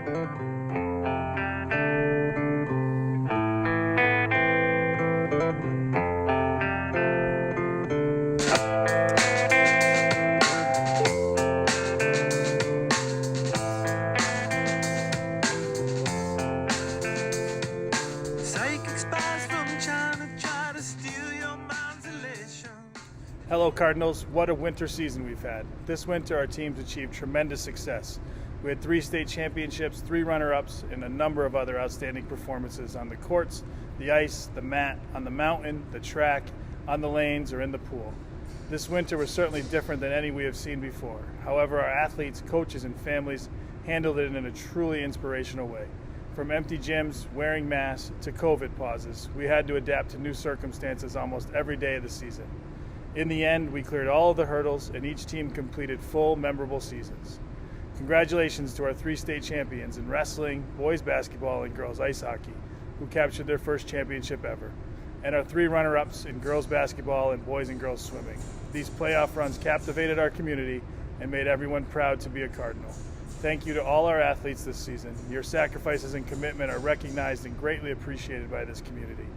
Hello Cardinals, what a winter season we've had. This winter our teams achieved tremendous success. We had 3 state championships, 3 runner-ups, and a number of other outstanding performances on the courts, the ice, the mat, on the mountain, the track, on the lanes, or in the pool. This winter was certainly different than any we have seen before. However, our athletes, coaches, and families handled it in a truly inspirational way. From empty gyms, wearing masks, to COVID pauses, we had to adapt to new circumstances almost every day of the season. In the end, we cleared all of the hurdles and each team completed full, memorable seasons. Congratulations to our 3 state champions in wrestling, boys basketball, and girls ice hockey, who captured their first championship ever, and our 3 runner-ups in girls basketball and boys and girls swimming. These playoff runs captivated our community and made everyone proud to be a Cardinal. Thank you to all our athletes this season. Your sacrifices and commitment are recognized and greatly appreciated by this community.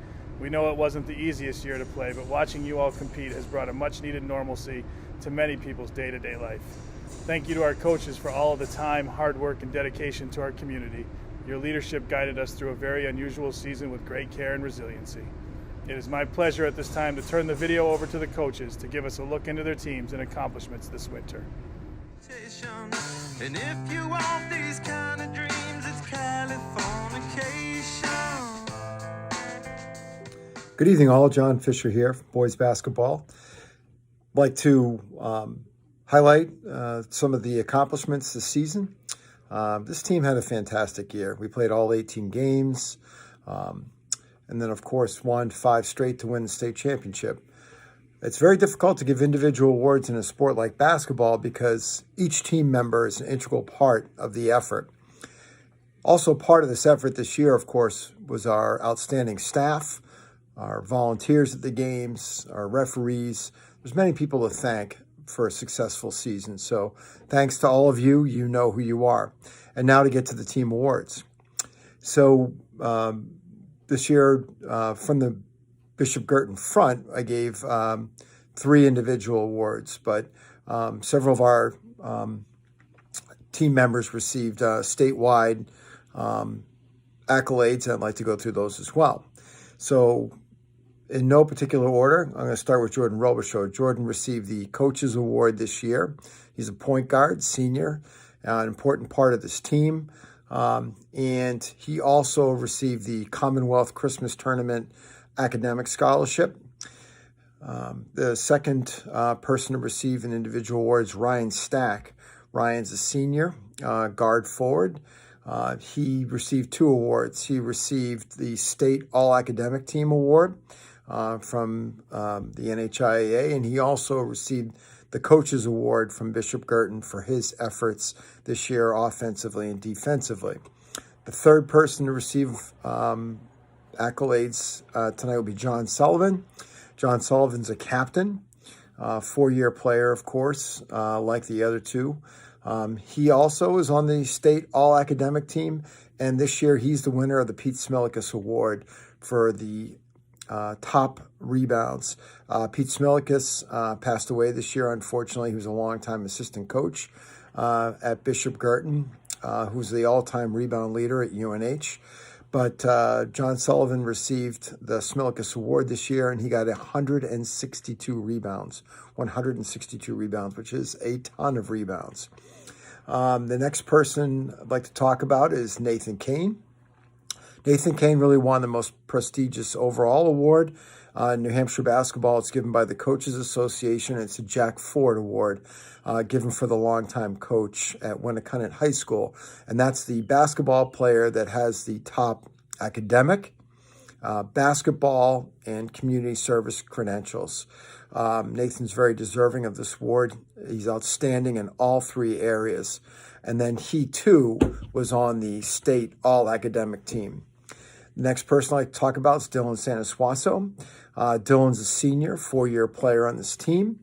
We know it wasn't the easiest year to play, but watching you all compete has brought a much-needed normalcy to many people's day-to-day life. Thank you to our coaches for all of the time, hard work, and dedication to our community. Your leadership guided us through a very unusual season with great care and resiliency. It is my pleasure at this time to turn the video over to the coaches to give us a look into their teams and accomplishments this winter. And if you want these kind of dreams, it's Californication. Good evening, all. John Fisher here for boys basketball. I'd like to highlight some of the accomplishments this season. This team had a fantastic year. We played all 18 games, and then, of course, won 5 straight to win the state championship. It's very difficult to give individual awards in a sport like basketball because each team member is an integral part of the effort. Also, part of this effort this year, of course, was our outstanding staff, our volunteers at the games, our referees. There's many people to thank for a successful season. So thanks to all of you. You know who you are. And now to get to the team awards. So this year, from the Bishop Guertin front, I gave 3 individual awards, but several of our team members received statewide accolades, and I'd like to go through those as well. So in no particular order, I'm going to start with Jordan Robichaud. Jordan received the Coaches Award this year. He's a point guard, senior, an important part of this team. And he also received the Commonwealth Christmas Tournament Academic Scholarship. The second person to receive an individual award is Ryan Stack. Ryan's a senior, guard forward. He received 2 awards. He received the State All-Academic Team Award from the NHIAA, and he also received the Coaches Award from Bishop Guertin for his efforts this year offensively and defensively. The third person to receive accolades tonight will be John Sullivan. John Sullivan's a captain, 4-year player, of course, like the other 2. He also is on the state all-academic team, and this year he's the winner of the Pete Smilikis Award for the top rebounds. Pete Smilikis passed away this year, unfortunately. He was a longtime assistant coach at Bishop Guertin, who's the all-time rebound leader at UNH. But John Sullivan received the Smilikis Award this year, and he got 162 rebounds, which is a ton of rebounds. The next person I'd like to talk about is Nathan Kane. Nathan Kane really won the most prestigious overall award in New Hampshire basketball. It's given by the Coaches Association. It's a Jack Ford Award given for the longtime coach at Winnacunnet High School. And that's the basketball player that has the top academic, basketball, and community service credentials. Nathan's very deserving of this award. He's outstanding in all 3 areas. And then he, too, was on the state all-academic team. The next person I'd like to talk about is Dylan Sanasuaso. Dylan's a senior, 4-year player on this team.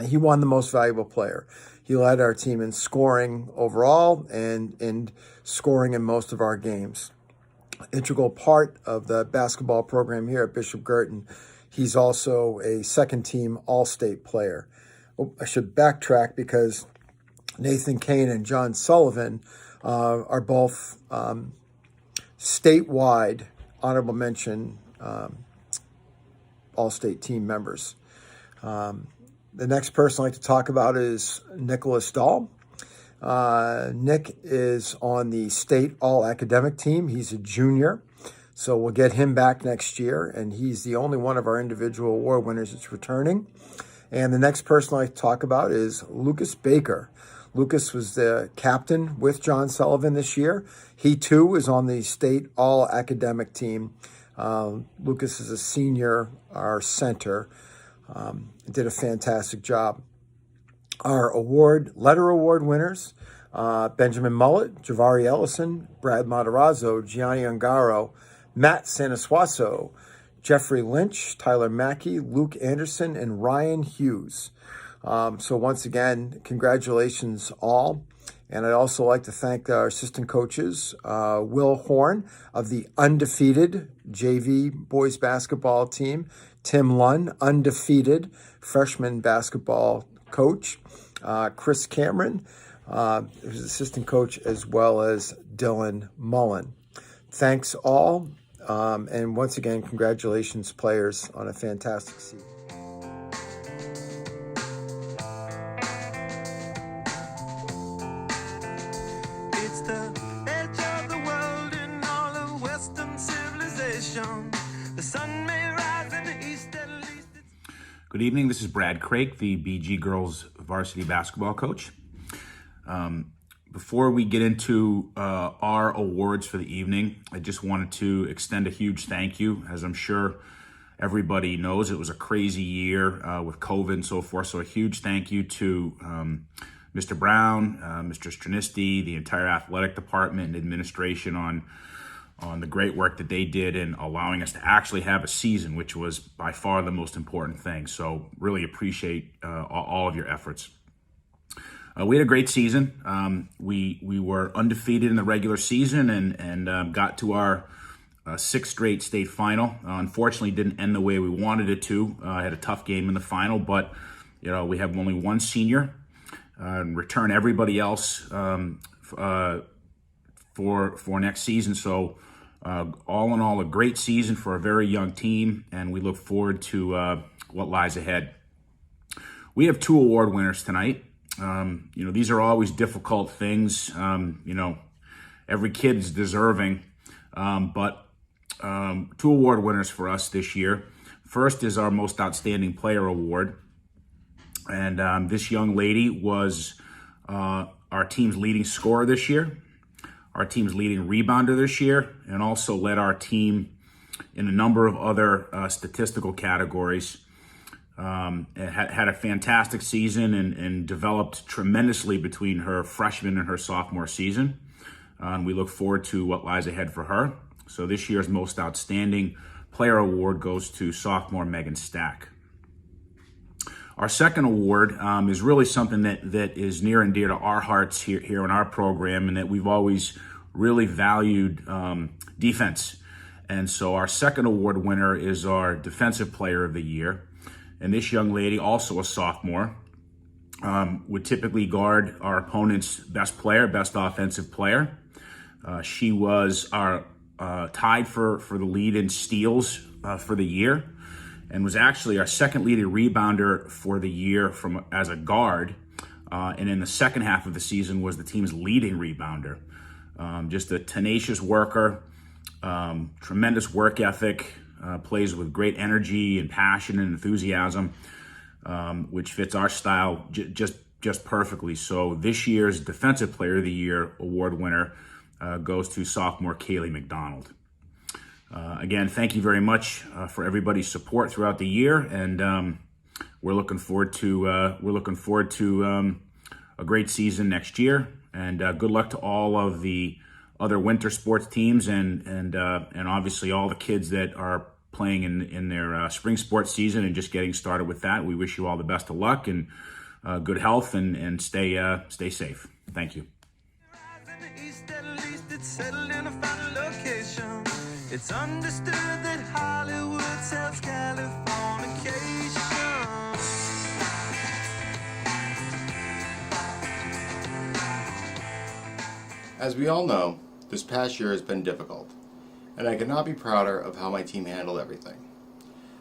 He won the most valuable player. He led our team in scoring overall and in scoring in most of our games. Integral part of the basketball program here at Bishop Girton. He's also a second-team All-State player. I should backtrack because Nathan Kane and John Sullivan are both statewide honorable mention All-State team members. The next person I'd like to talk about is Nicholas Dahl. Nick is on the state all-academic team. He's a junior, so we'll get him back next year, and he's the only one of our individual award winners that's returning. And the next person I'd like to talk about is Lucas Baker. Lucas was the captain with John Sullivan this year. He, too, is on the state all-academic team. Lucas is a senior, our center. Did a fantastic job. Our letter award winners, Benjamin Mullet, Javari Ellison, Brad Matarazzo, Gianni Ungaro, Matt Sanasuaso, Jeffrey Lynch, Tyler Mackey, Luke Anderson, and Ryan Hughes. So once again, congratulations all. And I'd also like to thank our assistant coaches, Will Horn of the undefeated JV boys basketball team, Tim Lunn, undefeated freshman basketball coach, Chris Cameron, who's assistant coach, as well as Dylan Mullen. Thanks all. And once again, congratulations, players, on a fantastic season. It's the edge of the world in all of Western civilization. The sun may rise in the east, at least it's... Good evening, this is Brad Craik, the BG Girls varsity basketball coach. Before we get into our awards for the evening, I just wanted to extend a huge thank you. As I'm sure everybody knows, it was a crazy year with COVID and so forth. So a huge thank you to Mr. Brown, Mr. Stranisti, the entire athletic department and administration on the great work that they did in allowing us to actually have a season, which was by far the most important thing. So really appreciate all of your efforts. We had a great season. We were undefeated in the regular season and got to our sixth straight state final. Unfortunately, didn't end the way we wanted it to. Had a tough game in the final, but we have only one senior. And return everybody else for next season. So all in all, a great season for a very young team, and we look forward to what lies ahead. We have two award winners tonight. These are always difficult things. Every kid is deserving, but two award winners for us this year. First is our Most Outstanding Player Award. And this young lady was our team's leading scorer this year, our team's leading rebounder this year, and also led our team in a number of other statistical categories. Had a fantastic season and developed tremendously between her freshman and her sophomore season. And we look forward to what lies ahead for her. So this year's Most Outstanding Player Award goes to sophomore Megan Stack. Our second award is really something that is near and dear to our hearts here in our program, and that we've always really valued defense. And so our second award winner is our Defensive Player of the Year. And this young lady, also a sophomore, would typically guard our opponent's best player, best offensive player. She was our tied for the lead in steals for the year, and was actually our second leading rebounder for the year as a guard. And in the second half of the season was the team's leading rebounder. Just a tenacious worker, tremendous work ethic, plays with great energy and passion and enthusiasm, which fits our style just perfectly. So this year's Defensive Player of the Year award winner goes to sophomore Kaylee McDonald. Again, thank you very much for everybody's support throughout the year, and we're looking forward to a great season next year. And good luck to all of the other winter sports teams, and obviously all the kids that are playing in their spring sports season and just getting started with that. We wish you all the best of luck, and good health and stay safe. Thank you. In the east, at least it's settled in a final location. It's understood that Hollywood sells Californication. As we all know, this past year has been difficult, and I could not be prouder of how my team handled everything.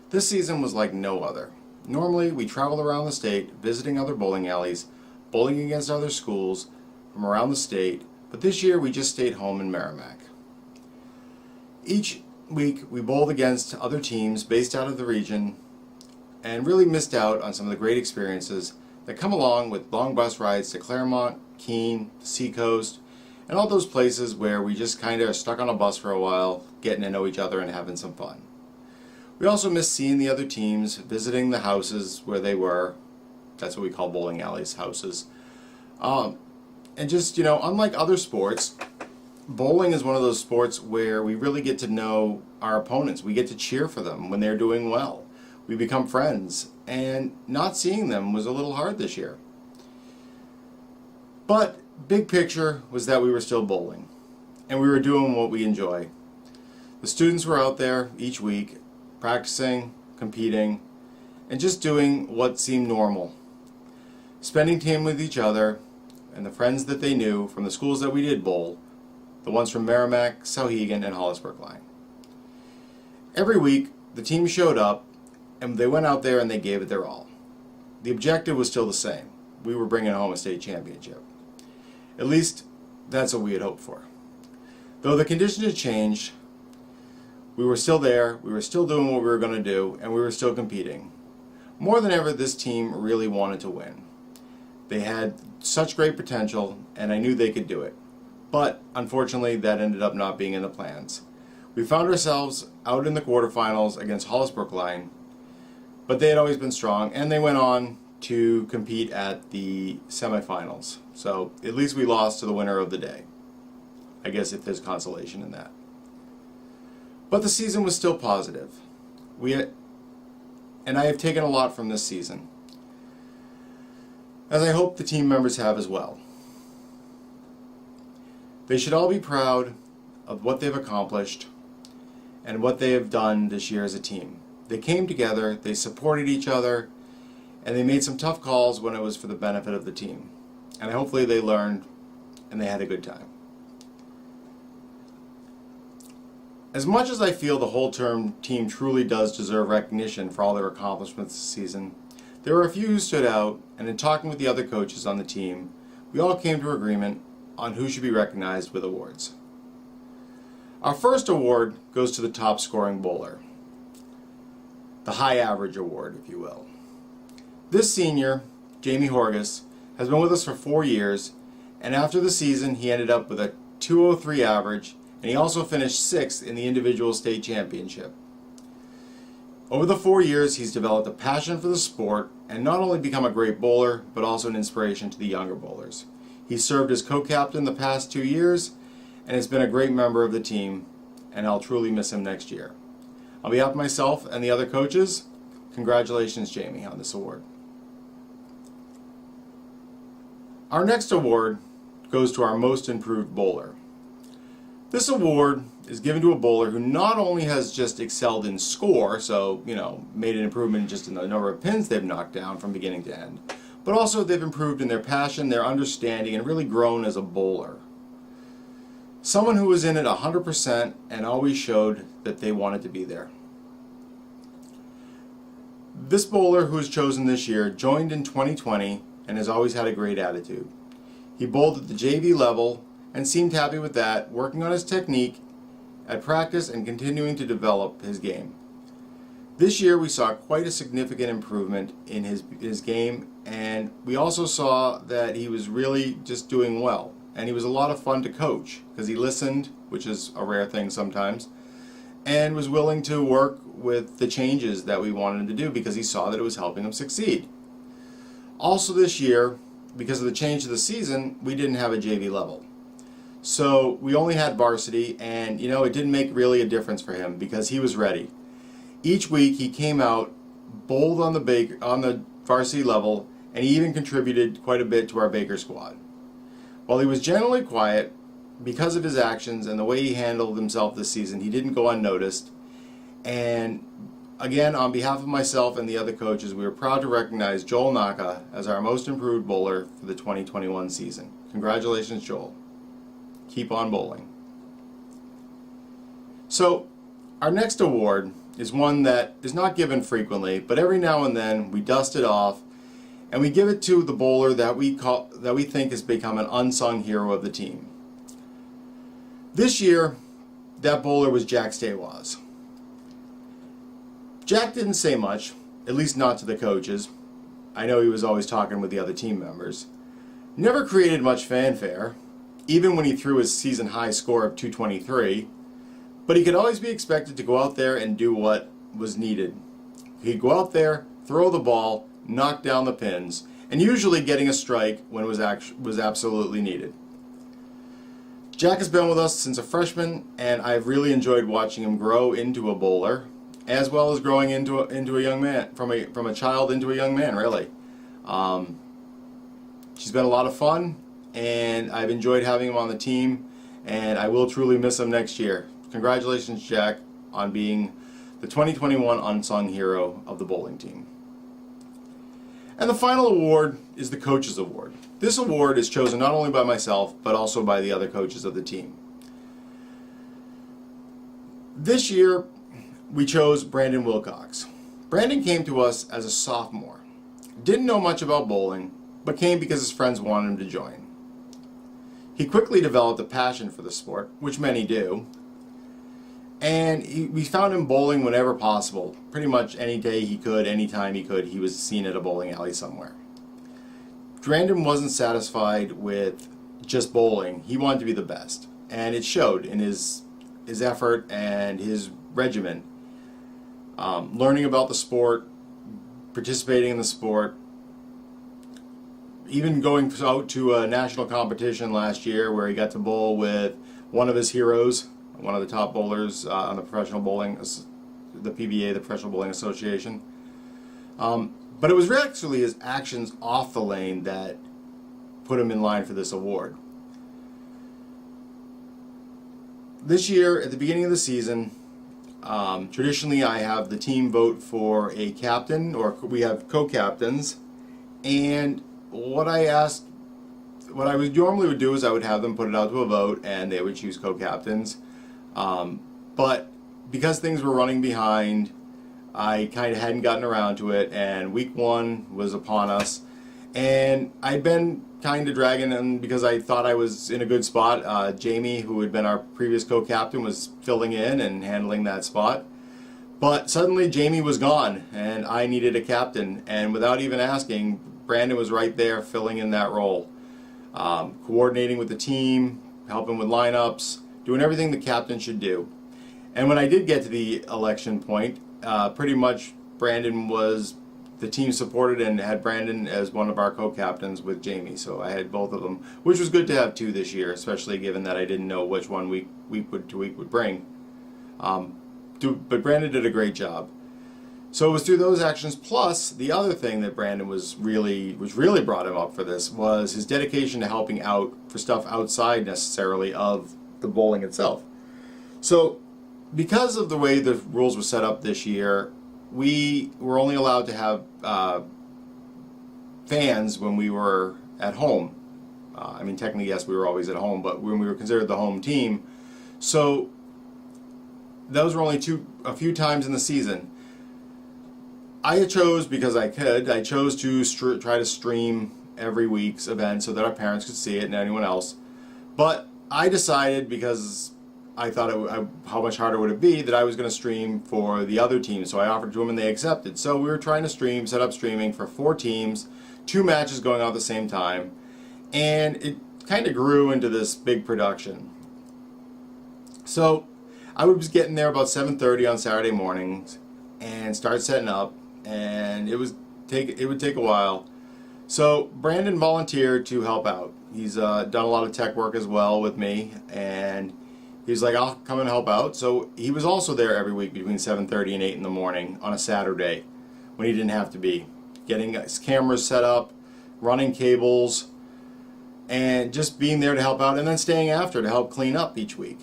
This season was like no other. Normally, we travel around the state, visiting other bowling alleys, bowling against other schools from around the state, but this year we just stayed home in Merrimack. Each week, we bowled against other teams based out of the region and really missed out on some of the great experiences that come along with long bus rides to Claremont, Keene, Seacoast, and all those places where we just kind of are stuck on a bus for a while, getting to know each other and having some fun. We also missed seeing the other teams, visiting the houses where they were. That's what we call bowling alleys, houses. And just, unlike other sports, bowling is one of those sports where we really get to know our opponents. We get to cheer for them when they're doing well. We become friends, and not seeing them was a little hard this year. But big picture was that we were still bowling, and we were doing what we enjoy. The students were out there each week, practicing, competing, and just doing what seemed normal. Spending time with each other and the friends that they knew from the schools that we did bowl, the ones from Merrimack, Souhegan, and Hollis Brookline. Every week, the team showed up, and they went out there and they gave it their all. The objective was still the same. We were bringing home a state championship. At least, that's what we had hoped for. Though the conditions had changed, we were still there, we were still doing what we were going to do, and we were still competing. More than ever, this team really wanted to win. They had such great potential, and I knew they could do it. But, unfortunately, that ended up not being in the plans. We found ourselves out in the quarterfinals against Hollis Brookline, but they had always been strong, and they went on to compete at the semifinals. So at least we lost to the winner of the day. I guess if there's consolation in that. But the season was still positive. And I have taken a lot from this season, as I hope the team members have as well. They should all be proud of what they've accomplished and what they have done this year as a team. They came together, they supported each other, and they made some tough calls when it was for the benefit of the team. And hopefully they learned and they had a good time. As much as I feel the whole term team truly does deserve recognition for all their accomplishments this season, there were a few who stood out, and in talking with the other coaches on the team, we all came to agreement on who should be recognized with awards. Our first award goes to the top scoring bowler. The high average award, if you will. This senior, Jamie Horgus, has been with us for 4 years, and after the season he ended up with a 203 average, and he also finished 6th in the individual state championship. Over the 4 years he's developed a passion for the sport and not only become a great bowler, but also an inspiration to the younger bowlers. He's served as co-captain the past 2 years and has been a great member of the team, and I'll truly miss him next year. On behalf of myself and the other coaches, congratulations, Jamie, on this award. Our next award goes to our most improved bowler. This award is given to a bowler who not only has just excelled in score, so, made an improvement just in the number of pins they've knocked down from beginning to end, but also they've improved in their passion, their understanding, and really grown as a bowler. Someone who was in it 100% and always showed that they wanted to be there. This bowler who was chosen this year joined in 2020 and has always had a great attitude. He bowled at the JV level and seemed happy with that, working on his technique at practice and continuing to develop his game. This year we saw quite a significant improvement in his game, and we also saw that he was really just doing well. And he was a lot of fun to coach because he listened, which is a rare thing sometimes, and was willing to work with the changes that we wanted him to do because he saw that it was helping him succeed. Also this year, because of the change of the season, we didn't have a JV level. So we only had varsity, and it didn't make really a difference for him because he was ready. Each week he came out, bowled on the varsity level, and he even contributed quite a bit to our Baker squad. While he was generally quiet, because of his actions and the way he handled himself this season, he didn't go unnoticed. And again, on behalf of myself and the other coaches, we are proud to recognize Joel Naka as our most improved bowler for the 2021 season. Congratulations, Joel. Keep on bowling. So, our next award is one that is not given frequently, but every now and then we dust it off and we give it to the bowler that we think has become an unsung hero of the team. This year, that bowler was Jack Stawaz. Jack didn't say much, at least not to the coaches. I know he was always talking with the other team members. Never created much fanfare, even when he threw his season high score of 223, but he could always be expected to go out there and do what was needed. He'd go out there, throw the ball, knock down the pins, and usually getting a strike when it was absolutely needed. Jack has been with us since a freshman, and I've really enjoyed watching him grow into a bowler, as well as growing into a young man, from a child into a young man, really. She's been a lot of fun, and I've enjoyed having him on the team, and I will truly miss him next year. Congratulations, Jack, on being the 2021 Unsung Hero of the bowling team. And the final award is the Coaches Award. This award is chosen not only by myself, but also by the other coaches of the team. This year, we chose Brandon Wilcox. Brandon came to us as a sophomore. Didn't know much about bowling, but came because his friends wanted him to join. He quickly developed a passion for the sport, which many do, and we found him bowling whenever possible. Pretty much any day he could, anytime he could, he was seen at a bowling alley somewhere. Brandon wasn't satisfied with just bowling. He wanted to be the best, and it showed in his effort and his regimen. Learning about the sport, participating in the sport, even going out to a national competition last year where he got to bowl with one of his heroes, one of the top bowlers on the professional bowling, the PBA, the Professional Bowling Association. But it was actually his actions off the lane that put him in line for this award. This year, at the beginning of the season, traditionally I have the team vote for a captain, or we have co-captains, and what I would normally do is I would have them put it out to a vote and they would choose co-captains. But because things were running behind, I kind of hadn't gotten around to it, and week one was upon us, and I'd been kind of dragging them because I thought I was in a good spot. Jamie, who had been our previous co-captain, was filling in and handling that spot. But suddenly Jamie was gone, and I needed a captain, and without even asking, Brandon was right there filling in that role. Coordinating with the team, helping with lineups, doing everything the captain should do. And when I did get to the election point, pretty much Brandon was, the team supported and had Brandon as one of our co-captains with Jamie, so I had both of them, which was good to have two this year, especially given that I didn't know which one week would bring. But Brandon did a great job. So it was through those actions, plus the other thing that Brandon which really brought him up for this, was his dedication to helping out for stuff outside necessarily of the bowling itself. So because of the way the rules were set up this year, we were only allowed to have fans when we were at home. I mean, technically, yes, we were always at home, but when we were considered the home team. So those were only a few times in the season. I chose, because I chose to try to stream every week's event so that our parents could see it and anyone else. But I decided, because I thought how much harder would it be, that I was going to stream for the other team. So I offered to them and they accepted. So we were trying to set up streaming for 4 teams, 2 matches going on at the same time. And it kind of grew into this big production. So I was getting there about 7:30 on Saturday mornings and start setting up. And it would take a while. So Brandon volunteered to help out. He's done a lot of tech work as well with me, and he's like, I'll come and help out. So he was also there every week between 7:30 and 8 in the morning on a Saturday when he didn't have to be. Getting his cameras set up, running cables, and just being there to help out, and then staying after to help clean up each week.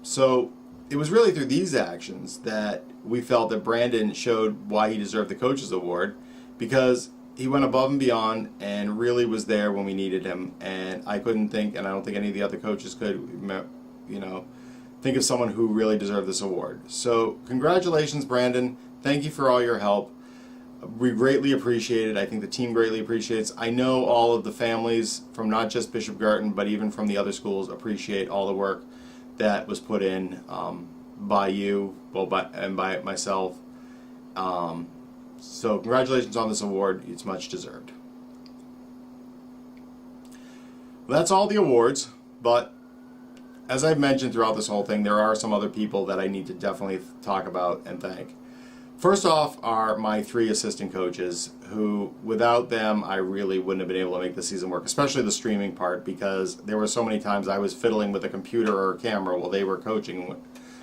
So it was really through these actions that we felt that Brandon showed why he deserved the Coaches Award, because he went above and beyond and really was there when we needed him. And I couldn't think, and I don't think any of the other coaches could, think of someone who really deserved this award. So congratulations, Brandon. Thank you for all your help. We greatly appreciate it. I think the team greatly appreciates. I know all of the families from not just Bishop Garten, but even from the other schools appreciate all the work that was put in by you, and by myself. So congratulations on this award. It's much deserved. Well, that's all the awards, but as I've mentioned throughout this whole thing, there are some other people that I need to definitely talk about and thank. First off are my 3 assistant coaches, who without them I really wouldn't have been able to make the season work, especially the streaming part, because there were so many times I was fiddling with a computer or a camera while they were coaching.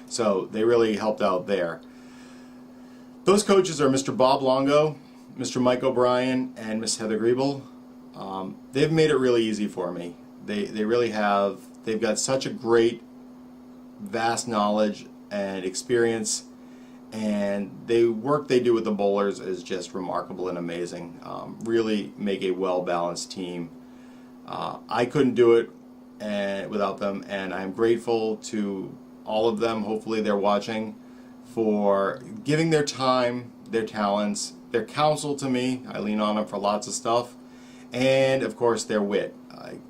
So they really helped out there. Those coaches are Mr. Bob Longo, Mr. Mike O'Brien, and Miss Heather Griebel. They've made it really easy for me. They really have. They've got such a great, vast knowledge and experience, and the work they do with the bowlers is just remarkable and amazing. Really make a well-balanced team. I couldn't do it without them, and I'm grateful to all of them. Hopefully they're watching, for giving their time, their talents, their counsel to me. I lean on them for lots of stuff. And of course their wit.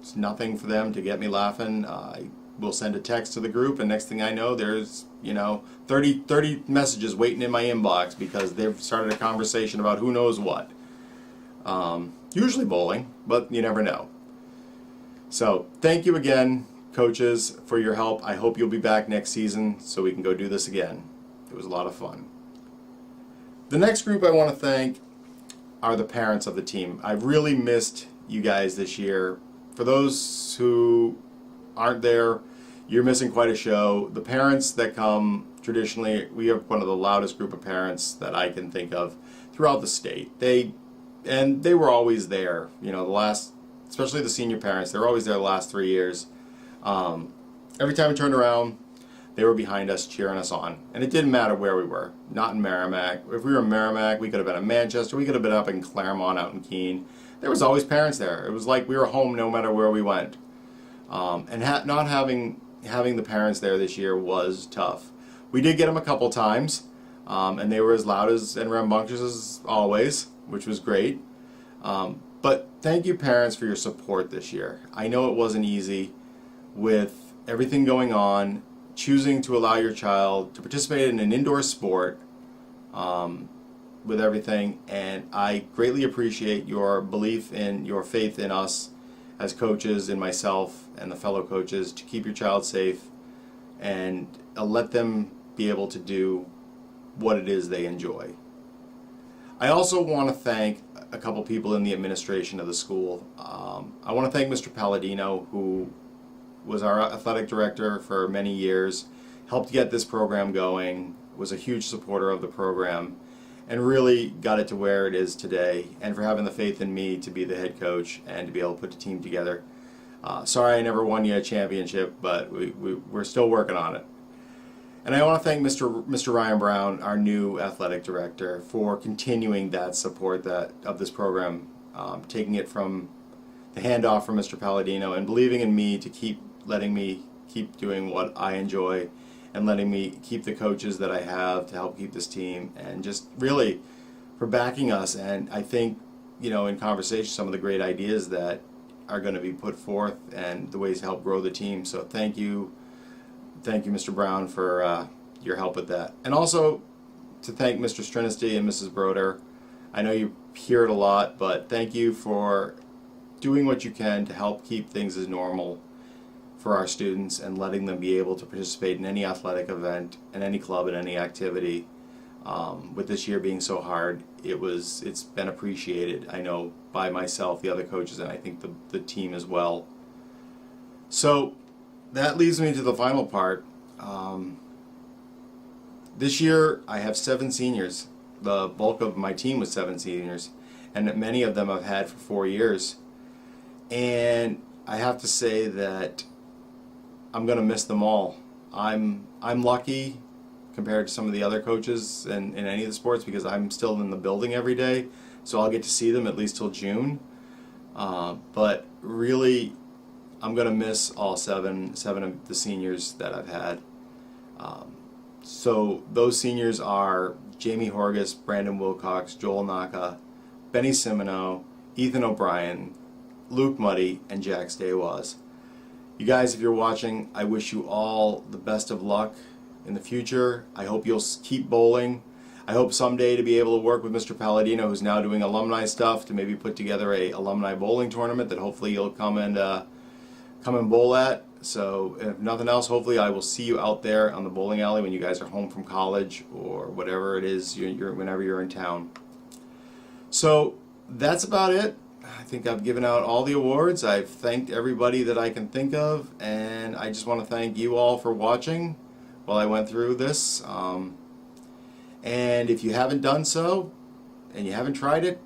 It's nothing for them to get me laughing. I will send a text to the group, and next thing I know, there's 30 messages waiting in my inbox because they've started a conversation about who knows what. Usually bowling, but you never know. So thank you again, coaches, for your help. I hope you'll be back next season so we can go do this again. It was a lot of fun. The next group I want to thank are the parents of the team. I've really missed you guys this year. For those who aren't there, you're missing quite a show. The parents that come, traditionally, we have one of the loudest group of parents that I can think of throughout the state. They were always there. Especially the senior parents, they were always there the last 3 years. Every time we turned around, they were behind us, cheering us on. And it didn't matter where we were. Not in Merrimack. If we were in Merrimack, we could have been in Manchester. We could have been up in Claremont, out in Keene. There was always parents there. It was like we were home no matter where we went. Not having the parents there this year was tough. We did get them a couple times, and they were as loud and rambunctious as always, which was great. But thank you, parents, for your support this year. I know it wasn't easy with everything going on, choosing to allow your child to participate in an indoor sport with everything, and I greatly appreciate your belief and your faith in us as coaches, in myself and the fellow coaches, to keep your child safe and let them be able to do what it is they enjoy. I also want to thank a couple people in the administration of the school. I want to thank Mr. Palladino, who was our athletic director for many years, helped get this program going, was a huge supporter of the program, and really got it to where it is today, and for having the faith in me to be the head coach and to be able to put the team together. Sorry I never won you a championship, but we're still working on it. And I want to thank Mr. Ryan Brown, our new athletic director, for continuing that support of this program, taking it from the handoff from Mr. Palladino and believing in me to letting me keep doing what I enjoy, and letting me keep the coaches that I have to help keep this team, and just really for backing us. And I think, in conversation, some of the great ideas that are going to be put forth and the ways to help grow the team. So thank you, Mr. Brown, for your help with that. And also to thank Mr. Strinesty and Mrs. Broder. I know you hear it a lot, but thank you for doing what you can to help keep things as normal for our students and letting them be able to participate in any athletic event, in any club, in any activity. With this year being so hard, it's been appreciated, I know, by myself, the other coaches, and I think the team as well. So that leads me to the final part. This year I have 7 seniors. The bulk of my team was 7 seniors, and many of them I've had for 4 years. And I have to say that I'm going to miss them all. I'm lucky compared to some of the other coaches in any of the sports because I'm still in the building every day, so I'll get to see them at least till June. But really, I'm going to miss all seven of the seniors that I've had. So those seniors are Jamie Horgus, Brandon Wilcox, Joel Naka, Benny Simino, Ethan O'Brien, Luke Muddy, and Jack Staywaz. You guys, if you're watching, I wish you all the best of luck in the future. I hope you'll keep bowling. I hope someday to be able to work with Mr. Palladino, who's now doing alumni stuff, to maybe put together a alumni bowling tournament that hopefully you'll come and bowl at. So if nothing else, hopefully I will see you out there on the bowling alley when you guys are home from college or whatever it is whenever you're in town. So that's about it. I think I've given out all the awards. I've thanked everybody that I can think of, and I just want to thank you all for watching while I went through this. And if you haven't done so and you haven't tried it,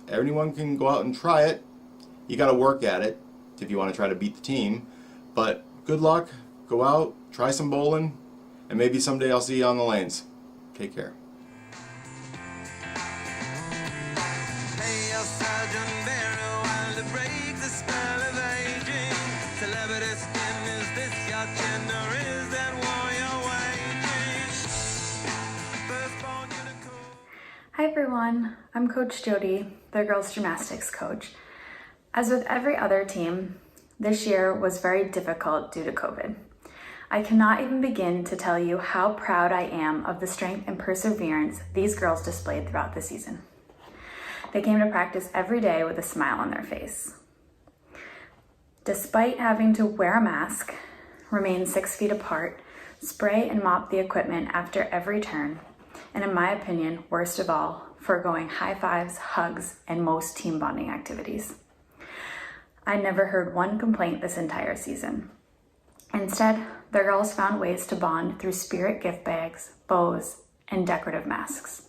anyone can go out and try it. You got to work at it if you want to try to beat the team. But good luck, go out, try some bowling, and maybe someday I'll see you on the lanes. Take care. Hey, your Sergeant Barrow, while it breaks the spell of aging. Celebrity skin, is this your chin, or is that war you're waging? Firstborn unicorn. Hi everyone, I'm Coach Jody, the girls gymnastics coach. As with every other team, this year was very difficult due to COVID. I cannot even begin to tell you how proud I am of the strength and perseverance these girls displayed throughout the season. They came to practice every day with a smile on their face. Despite having to wear a mask, remain 6 feet apart, spray and mop the equipment after every turn, and in my opinion, worst of all, foregoing high fives, hugs, and most team bonding activities. I never heard one complaint this entire season. Instead, the girls found ways to bond through spirit gift bags, bows, and decorative masks.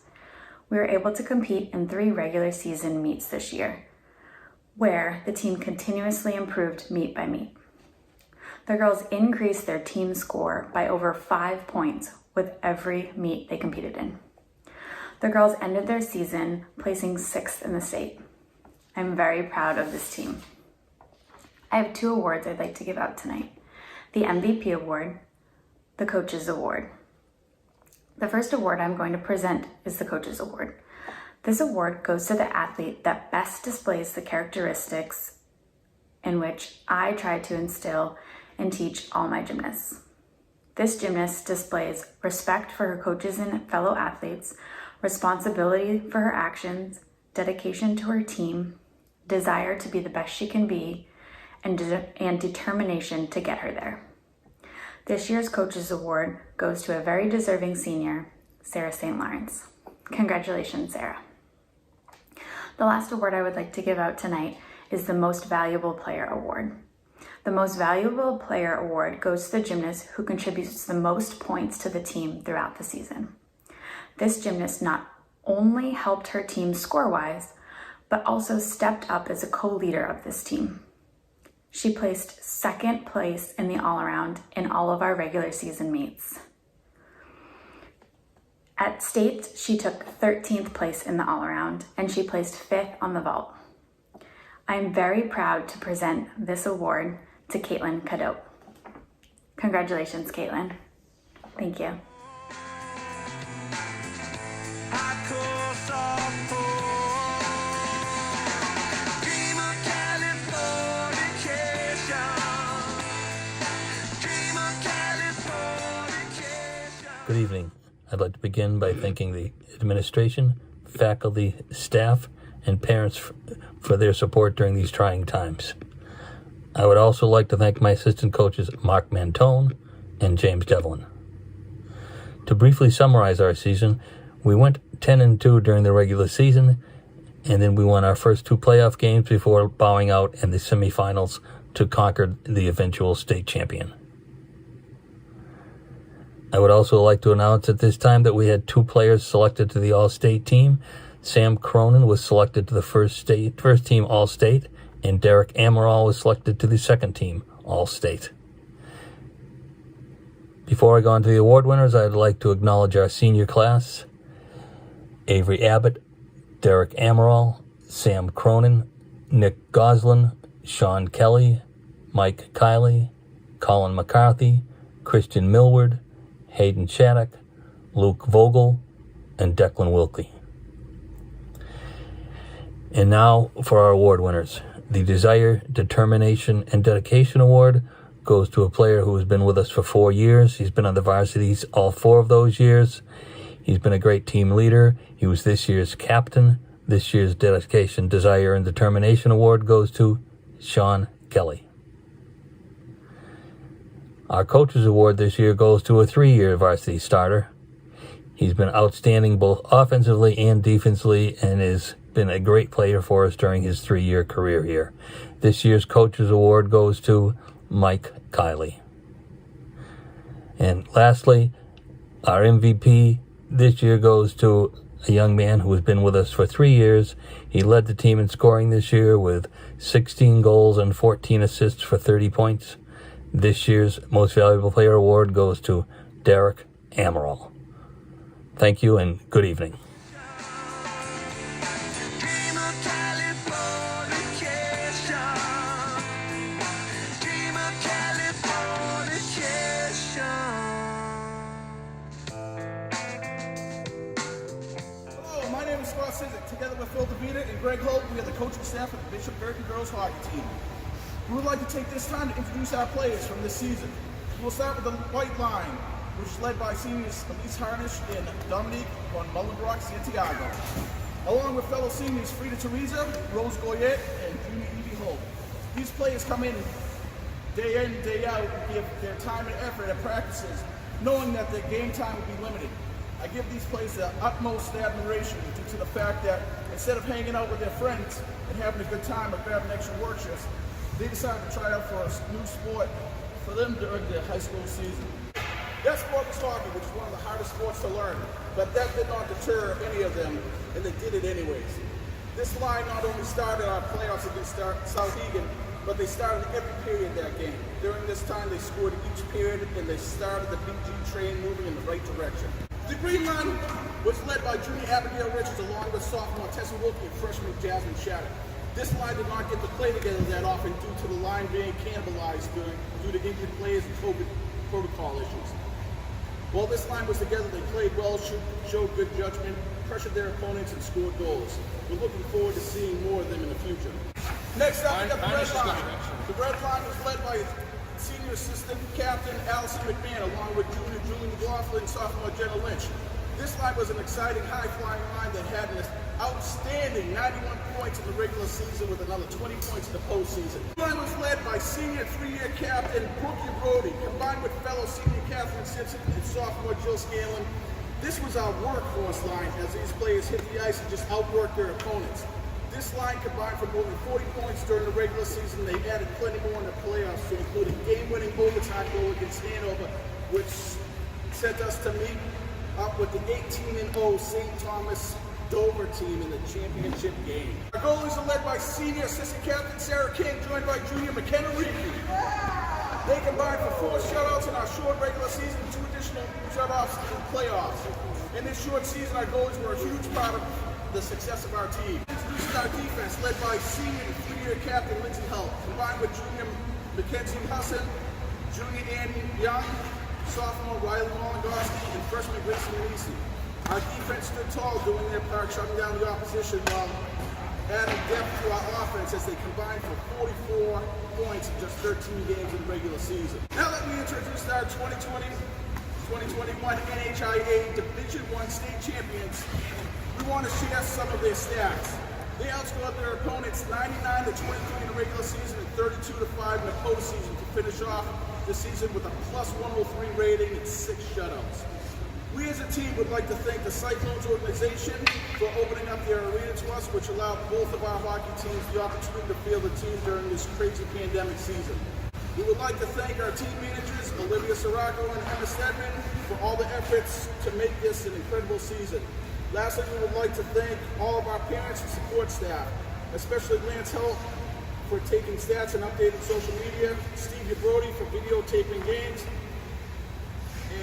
We were able to compete in 3 regular season meets this year, where the team continuously improved meet by meet. The girls increased their team score by over 5 points with every meet they competed in. The girls ended their season placing 6th in the state. I'm very proud of this team. I have 2 awards I'd like to give out tonight. The MVP award, the Coaches Award. The first award I'm going to present is the Coaches Award. This award goes to the athlete that best displays the characteristics in which I try to instill and teach all my gymnasts. This gymnast displays respect for her coaches and fellow athletes, responsibility for her actions, dedication to her team, desire to be the best she can be, and determination to get her there. This year's Coaches Award goes to a very deserving senior, Sarah St. Lawrence. Congratulations, Sarah. The last award I would like to give out tonight is the Most Valuable Player Award. The Most Valuable Player Award goes to the gymnast who contributes the most points to the team throughout the season. This gymnast not only helped her team score-wise, but also stepped up as a co-leader of this team. She placed 2nd place in the all-around in all of our regular season meets. At state, she took 13th place in the all-around, and she placed 5th on the vault. I'm very proud to present this award to Caitlin Cadote. Congratulations, Caitlin. Thank you. Hardcore softball. Dream of Californication. Dream of Californication. Good evening. I'd like to begin by thanking the administration, faculty, staff, and parents for their support during these trying times. I would also like to thank my assistant coaches, Mark Mantone and James Devlin. To briefly summarize our season, we went 10-2 during the regular season, and then we won our first 2 playoff games before bowing out in the semifinals to conquer the eventual state champion. I would also like to announce at this time that we had 2 players selected to the All-State team, Sam Cronin was selected to the first team All-State, and Derek Amaral was selected to the second team All-State. Before I go on to the award winners, I'd like to acknowledge our senior class: Avery Abbott, Derek Amaral, Sam Cronin, Nick Goslin, Sean Kelly, Mike Kiley, Colin McCarthy, Christian Millward, Hayden Shattuck, Luke Vogel, and Declan Wilkie. And now for our award winners. The Desire, Determination, and Dedication Award goes to a player who has been with us for 4 years. He's been on the varsities all 4 of those years. He's been a great team leader. He was this year's captain. This year's Dedication, Desire, and Determination Award goes to Sean Kelly. Our Coaches Award this year goes to a 3-year varsity starter. He's been outstanding both offensively and defensively and has been a great player for us during his 3-year career here. This year's Coaches Award goes to Mike Kiley. And lastly, our MVP this year goes to a young man who has been with us for 3 years. He led the team in scoring this year with 16 goals and 14 assists for 30 points. This year's Most Valuable Player Award goes to Derek Amaral. Thank you and good evening. Dream of Californication. Dream of Californication. Hello, my name is Scott Sizik. Together with Phil DeVita and Greg Holt, we are the coaching staff of the Bishop Girton Girls Hockey Team. We would like to take this time to introduce our players from this season. We'll start with the white line, which is led by seniors Elise Harnish and Dominique von Mullenbrock Santiago, along with fellow seniors Frida Teresa, Rose Goyette, and Junior Evie Holt. These players come in, day out, and give their time and effort at practices, knowing that their game time will be limited. I give these players the utmost admiration due to the fact that instead of hanging out with their friends and having a good time or grabbing extra work shifts, they decided to try out for a new sport for them during their high school season. That sport was hockey, which is one of the hardest sports to learn, but that did not deter any of them, and they did it anyways. This line not only started our playoffs against South Egan, but they started every period that game. During this time, they scored each period, and they started the BG train moving in the right direction. The green line was led by junior Abigail Richards, along with sophomore Tessa Wilkie and freshman Jasmine Shattuck. This line did not get to play together that often due to the line being cannibalized due to injured players and COVID protocol issues. While this line was together, they played well, showed good judgment, pressured their opponents, and scored goals. We're looking forward to seeing more of them in the future. Next up, we got the red line. The red line was led by senior assistant captain Allison McMahon, along with junior Julie McLaughlin and sophomore Jenna Lynch. This line was an exciting, high-flying line that had an outstanding 91 points in the regular season with another 20 points in the postseason. The line was led by senior 3-year captain Brookie Brody, combined with fellow senior Catherine Simpson and sophomore Jill Scanlon. This was our workhorse line as these players hit the ice and just outworked their opponents. This line combined for more than 40 points during the regular season. They added plenty more in the playoffs, so including game-winning overtime goal against Hanover, which sent us to meet up with the 18-0 St. Thomas Dover team in the championship game. Our goalies are led by senior assistant captain Sarah King, joined by junior McKenna Reed. They combined for 4 shutouts in our short regular season and 2 additional shutoffs in the playoffs. In this short season, our goalies were a huge part of the success of our team. Introducing our defense, led by senior and 3-year captain Lindsay Hull, combined with junior Mackenzie Husson, junior Andy Young, sophomore Riley Molongoski, and freshman Grayson Lisi. Our defense stood tall doing their part, shutting down the opposition while adding depth to our offense as they combined for 44 points in just 13 games in the regular season. Now let me introduce our 2020-2021 NHIA Division I state champions. We want to share some of their stats. They outscored their opponents 99-23 in the regular season and 32-5 in the postseason to finish off the season with a +103 rating and 6 shutouts. We as a team would like to thank the Cyclones organization for opening up their arena to us, which allowed both of our hockey teams the opportunity to field a team during this crazy pandemic season. We would like to thank our team managers, Olivia Sirocco and Emma Stedman, for all the efforts to make this an incredible season. Lastly, we would like to thank all of our parents and support staff, especially Lance Holt for taking stats and updating social media, Steve Brody for videotaping games,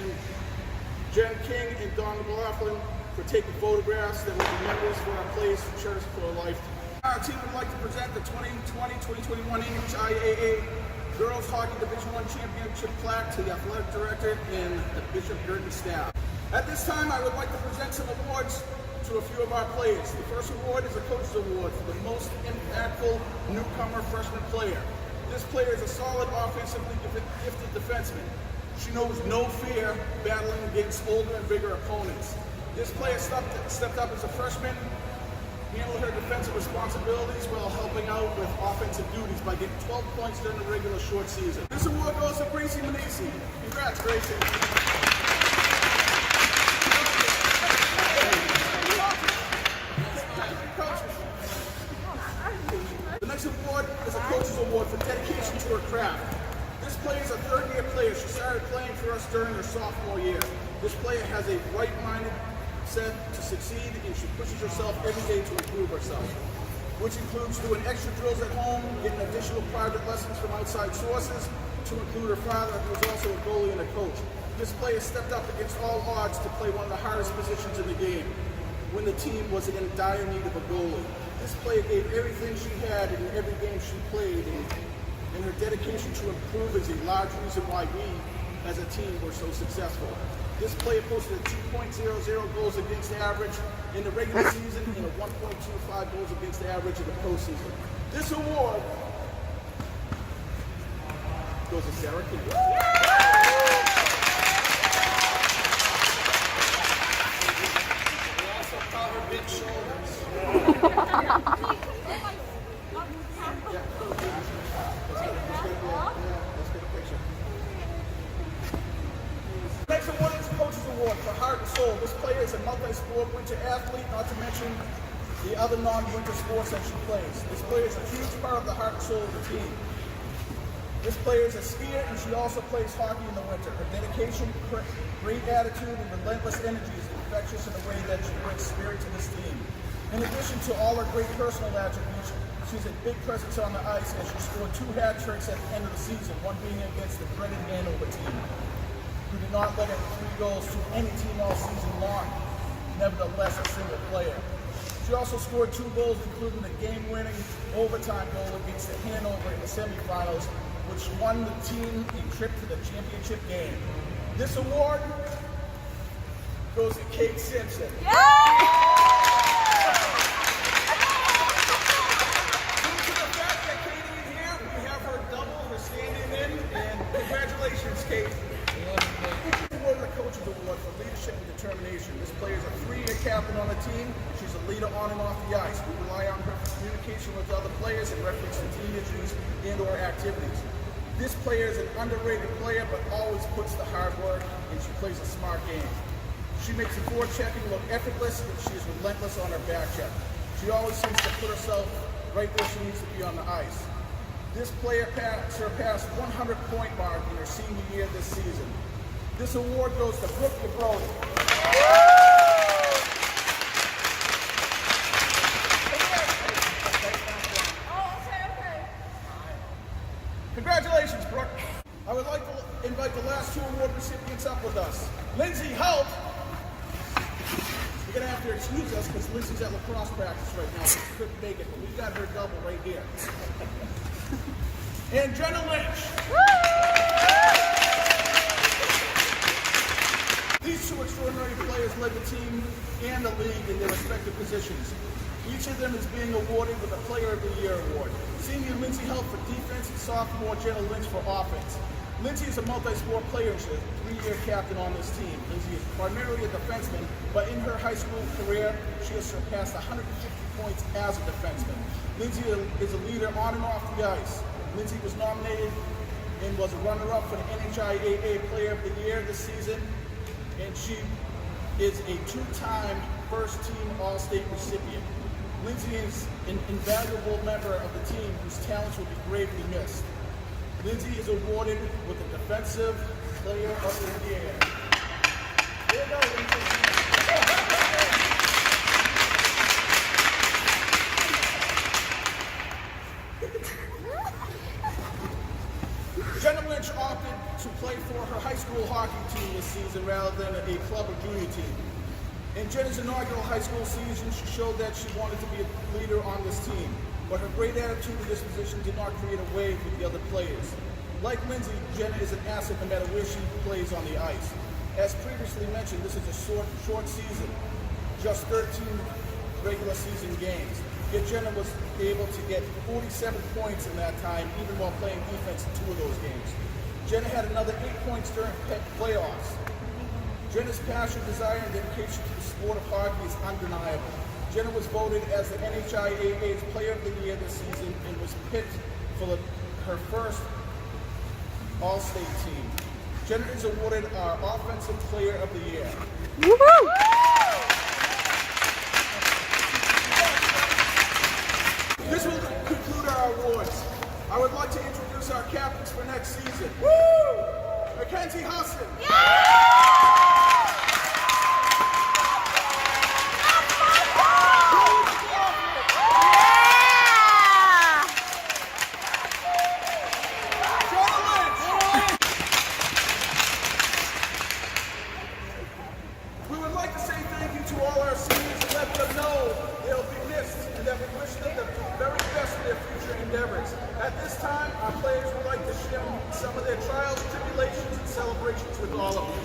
and Jen King and Don McLaughlin for taking photographs that will be memories for our players to cherish for a lifetime. Our team would like to present the 2020-2021 NHIAA Girls Hockey Division I Championship plaque to the athletic director and the Bishop Girton staff. At this time, I would like to present some awards to a few of our players. The first award is a Coach's Award for the most impactful newcomer freshman player. This player is a solid offensively gifted defenseman. She knows no fear battling against older and bigger opponents. This player stepped up as a freshman, handled her defensive responsibilities while helping out with offensive duties by getting 12 points during the regular short season. This award goes to Gracie Manisi. Congrats, Gracie. The next award is a Coach's Award for dedication to her craft. This player is a third-year player. She started playing for us during her sophomore year. This player has a right-minded set to succeed, and she pushes herself every day to improve herself, which includes doing extra drills at home, getting additional private lessons from outside sources, to include her father, who is also a goalie and a coach. This player stepped up against all odds to play one of the hardest positions in the game when the team was in dire need of a goalie. This player gave everything she had in every game she played, and her dedication to improve is a large reason why we, as a team, were so successful. This player posted a 2.00 goals against average in the regular season and a 1.25 goals against average in the postseason. This award goes to Sarah King. We also call her Big Shoulders. Next award is Coach's Award for Heart and Soul. This player is a multi-sport winter athlete, not to mention the other non-winter sports that she plays. This player is a huge part of the heart and soul of the team. This player is a skier, and she also plays hockey in the winter. Her dedication, great attitude, and relentless energy is infectious in the way that she brings spirit to this team. In addition to all her great personal attributes, she's a big presence on the ice, and she scored 2 hat tricks at the end of the season, one being against the dreaded Hanover team, who did not let in 3 goals to any team all season long, nevertheless a single player. She also scored 2 goals, including the game-winning overtime goal against the Hanover in the semifinals, which won the team a trip to the championship game. This award goes to Kate Simpson. Due to the fact that Katie is here, we have her double, her standing in, and congratulations, Kate. Award the Coach's Award for leadership and determination. This player is a 3-year captain on the team. She's a leader on and off the ice. We rely on her for communication with other players in reference to team issues and/or activities. This player is an underrated player, but always puts the hard work, and she plays a smart game. She makes the forechecking look effortless, and she is relentless on her back check. She always seems to put herself right where she needs to be on the ice. This player surpassed 100-point mark in her senior year this season. This award goes to Brooke DeBrody. Congratulations, Brooke. I would like to invite the last 2 award recipients up with us. Lindsay Holt. You're going to have to excuse us because Lindsay's at lacrosse practice right now. She couldn't make it, but we got her double right here. And Jenna Lynch. These 2 extraordinary players led the team and the league in their respective positions. Each of them is being awarded with a Player of the Year award. Senior Lindsay Holt for defense and sophomore Jenna Lynch for offense. Lindsay is a multi-sport player and she's a 3-year captain on this team. Lindsay is primarily a defenseman, but in her high school career, she has surpassed 150 points as a defenseman. Lindsay is a leader on and off the ice. Lindsay was nominated and was a runner-up for the NHIAA Player of the Year this season, and she is a 2-time first-team All-State recipient. Lindsay is an invaluable member of the team whose talents will be gravely missed. Lindsay is awarded with the Defensive Player of the Year. There you go, Lindsay. play for her high school hockey team this season rather than a club or junior team. In Jenna's inaugural high school season, she showed that she wanted to be a leader on this team, but her great attitude and disposition did not create a wave with the other players. Like Lindsay, Jenna is an asset no matter where she plays on the ice. As previously mentioned, this is a short season, just 13 regular season games. Yet Jenna was able to get 47 points in that time, even while playing defense in 2 of those games. Jenna had another 8 points during playoffs. Jenna's passion, desire, and dedication to the sport of hockey is undeniable. Jenna was voted as the NHIAA's Player of the Year this season and was picked for her first All-State team. Jenna is awarded our Offensive Player of the Year. This will conclude our awards. I would like to introduce our captains for next season. Mackenzie Husson. We would like to say thank you to all our seniors and let them know they'll be missed and that we wish them the very best in their future endeavors. At this time, our players would like to share some of their trials, tribulations, and celebrations with all of you.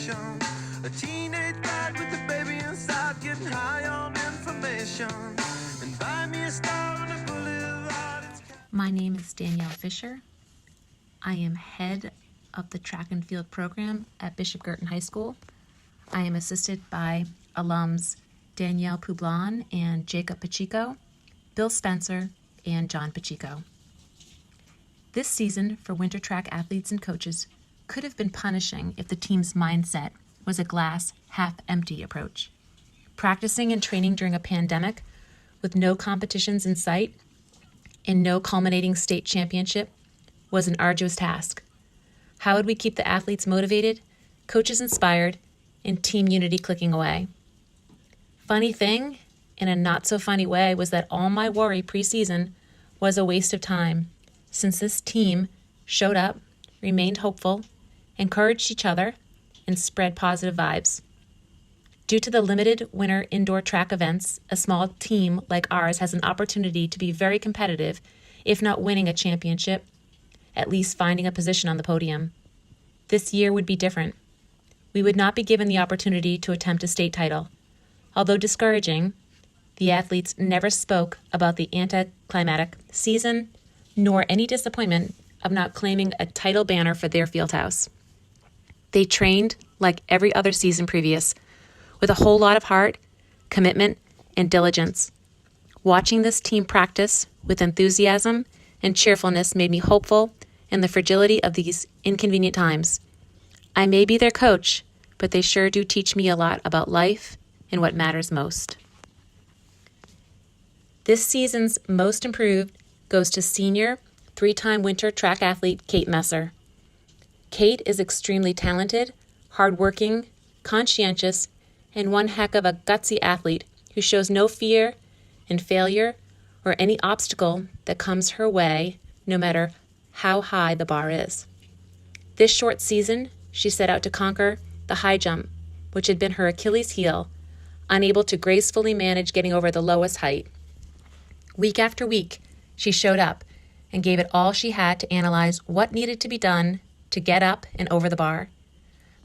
station. A teenage bride with a baby inside, getting high on information. And buy me a star on a boulevard. My name is Danielle Fisher. I am head of the track and field program at Bishop Guertin High School. I am assisted by alums Danielle Poublon and Jacob Pacheco, Bill Spencer, and John Pacheco. This season for winter track athletes and coaches could have been punishing if the team's mindset was a glass half empty approach. Practicing and training during a pandemic with no competitions in sight and no culminating state championship was an arduous task. How would we keep the athletes motivated, coaches inspired, and team unity clicking away? Funny thing, in a not so funny way, was that all my worry preseason was a waste of time, since this team showed up, remained hopeful, encouraged each other, and spread positive vibes. Due to the limited winter indoor track events, a small team like ours has an opportunity to be very competitive, if not winning a championship, at least finding a position on the podium. This year would be different. We would not be given the opportunity to attempt a state title. Although discouraging, the athletes never spoke about the anticlimactic season, nor any disappointment of not claiming a title banner for their field house. They trained like every other season previous, with a whole lot of heart, commitment, and diligence. Watching this team practice with enthusiasm and cheerfulness made me hopeful in the fragility of these inconvenient times. I may be their coach, but they sure do teach me a lot about life and what matters most. This season's most improved goes to senior, 3-time winter track athlete Kate Messer. Kate is extremely talented, hardworking, conscientious, and one heck of a gutsy athlete who shows no fear in failure or any obstacle that comes her way, no matter how high the bar is. This short season, she set out to conquer the high jump, which had been her Achilles heel, unable to gracefully manage getting over the lowest height. Week after week, she showed up and gave it all she had to analyze what needed to be done to get up and over the bar.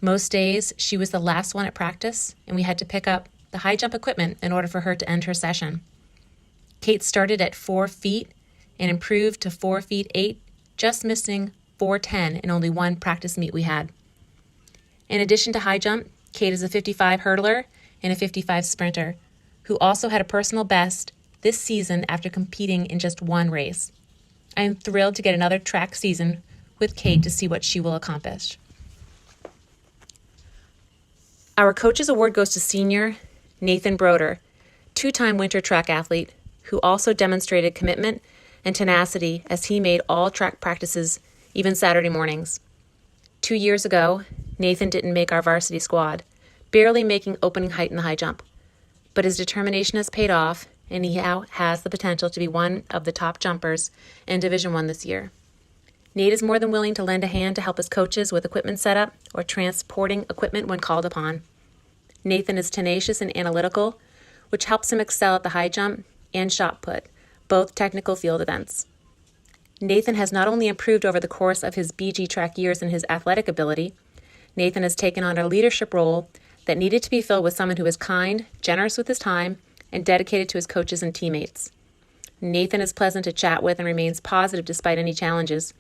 Most days, she was the last one at practice, and we had to pick up the high jump equipment in order for her to end her session. Kate started at 4 feet and improved to 4 feet 8, just missing 4'10" in only one practice meet we had. In addition to high jump, Kate is a 55 hurdler and a 55 sprinter, who also had a personal best this season after competing in just one race. I am thrilled to get another track season with Kate to see what she will accomplish. Our Coaches Award goes to senior Nathan Broder, 2-time winter track athlete, who also demonstrated commitment and tenacity as he made all track practices, even Saturday mornings. 2 years ago, Nathan didn't make our varsity squad, barely making opening height in the high jump. But his determination has paid off, and he now has the potential to be one of the top jumpers in Division I this year. Nate is more than willing to lend a hand to help his coaches with equipment setup or transporting equipment when called upon. Nathan is tenacious and analytical, which helps him excel at the high jump and shot put, both technical field events. Nathan has not only improved over the course of his BG track years in his athletic ability, Nathan has taken on a leadership role that needed to be filled with someone who is kind, generous with his time, and dedicated to his coaches and teammates. Nathan is pleasant to chat with and remains positive despite any challenges.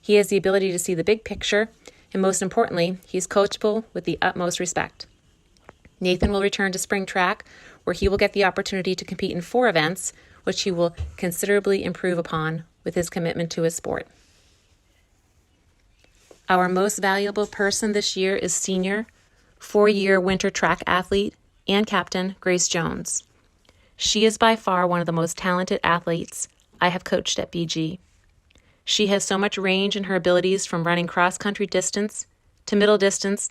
He has the ability to see the big picture, and most importantly, he's coachable with the utmost respect. Nathan will return to spring track, where he will get the opportunity to compete in 4 events, which he will considerably improve upon with his commitment to his sport. Our most valuable person this year is senior, 4-year winter track athlete and captain Grace Jones. She is by far one of the most talented athletes I have coached at BG. She has so much range in her abilities, from running cross-country distance to middle distance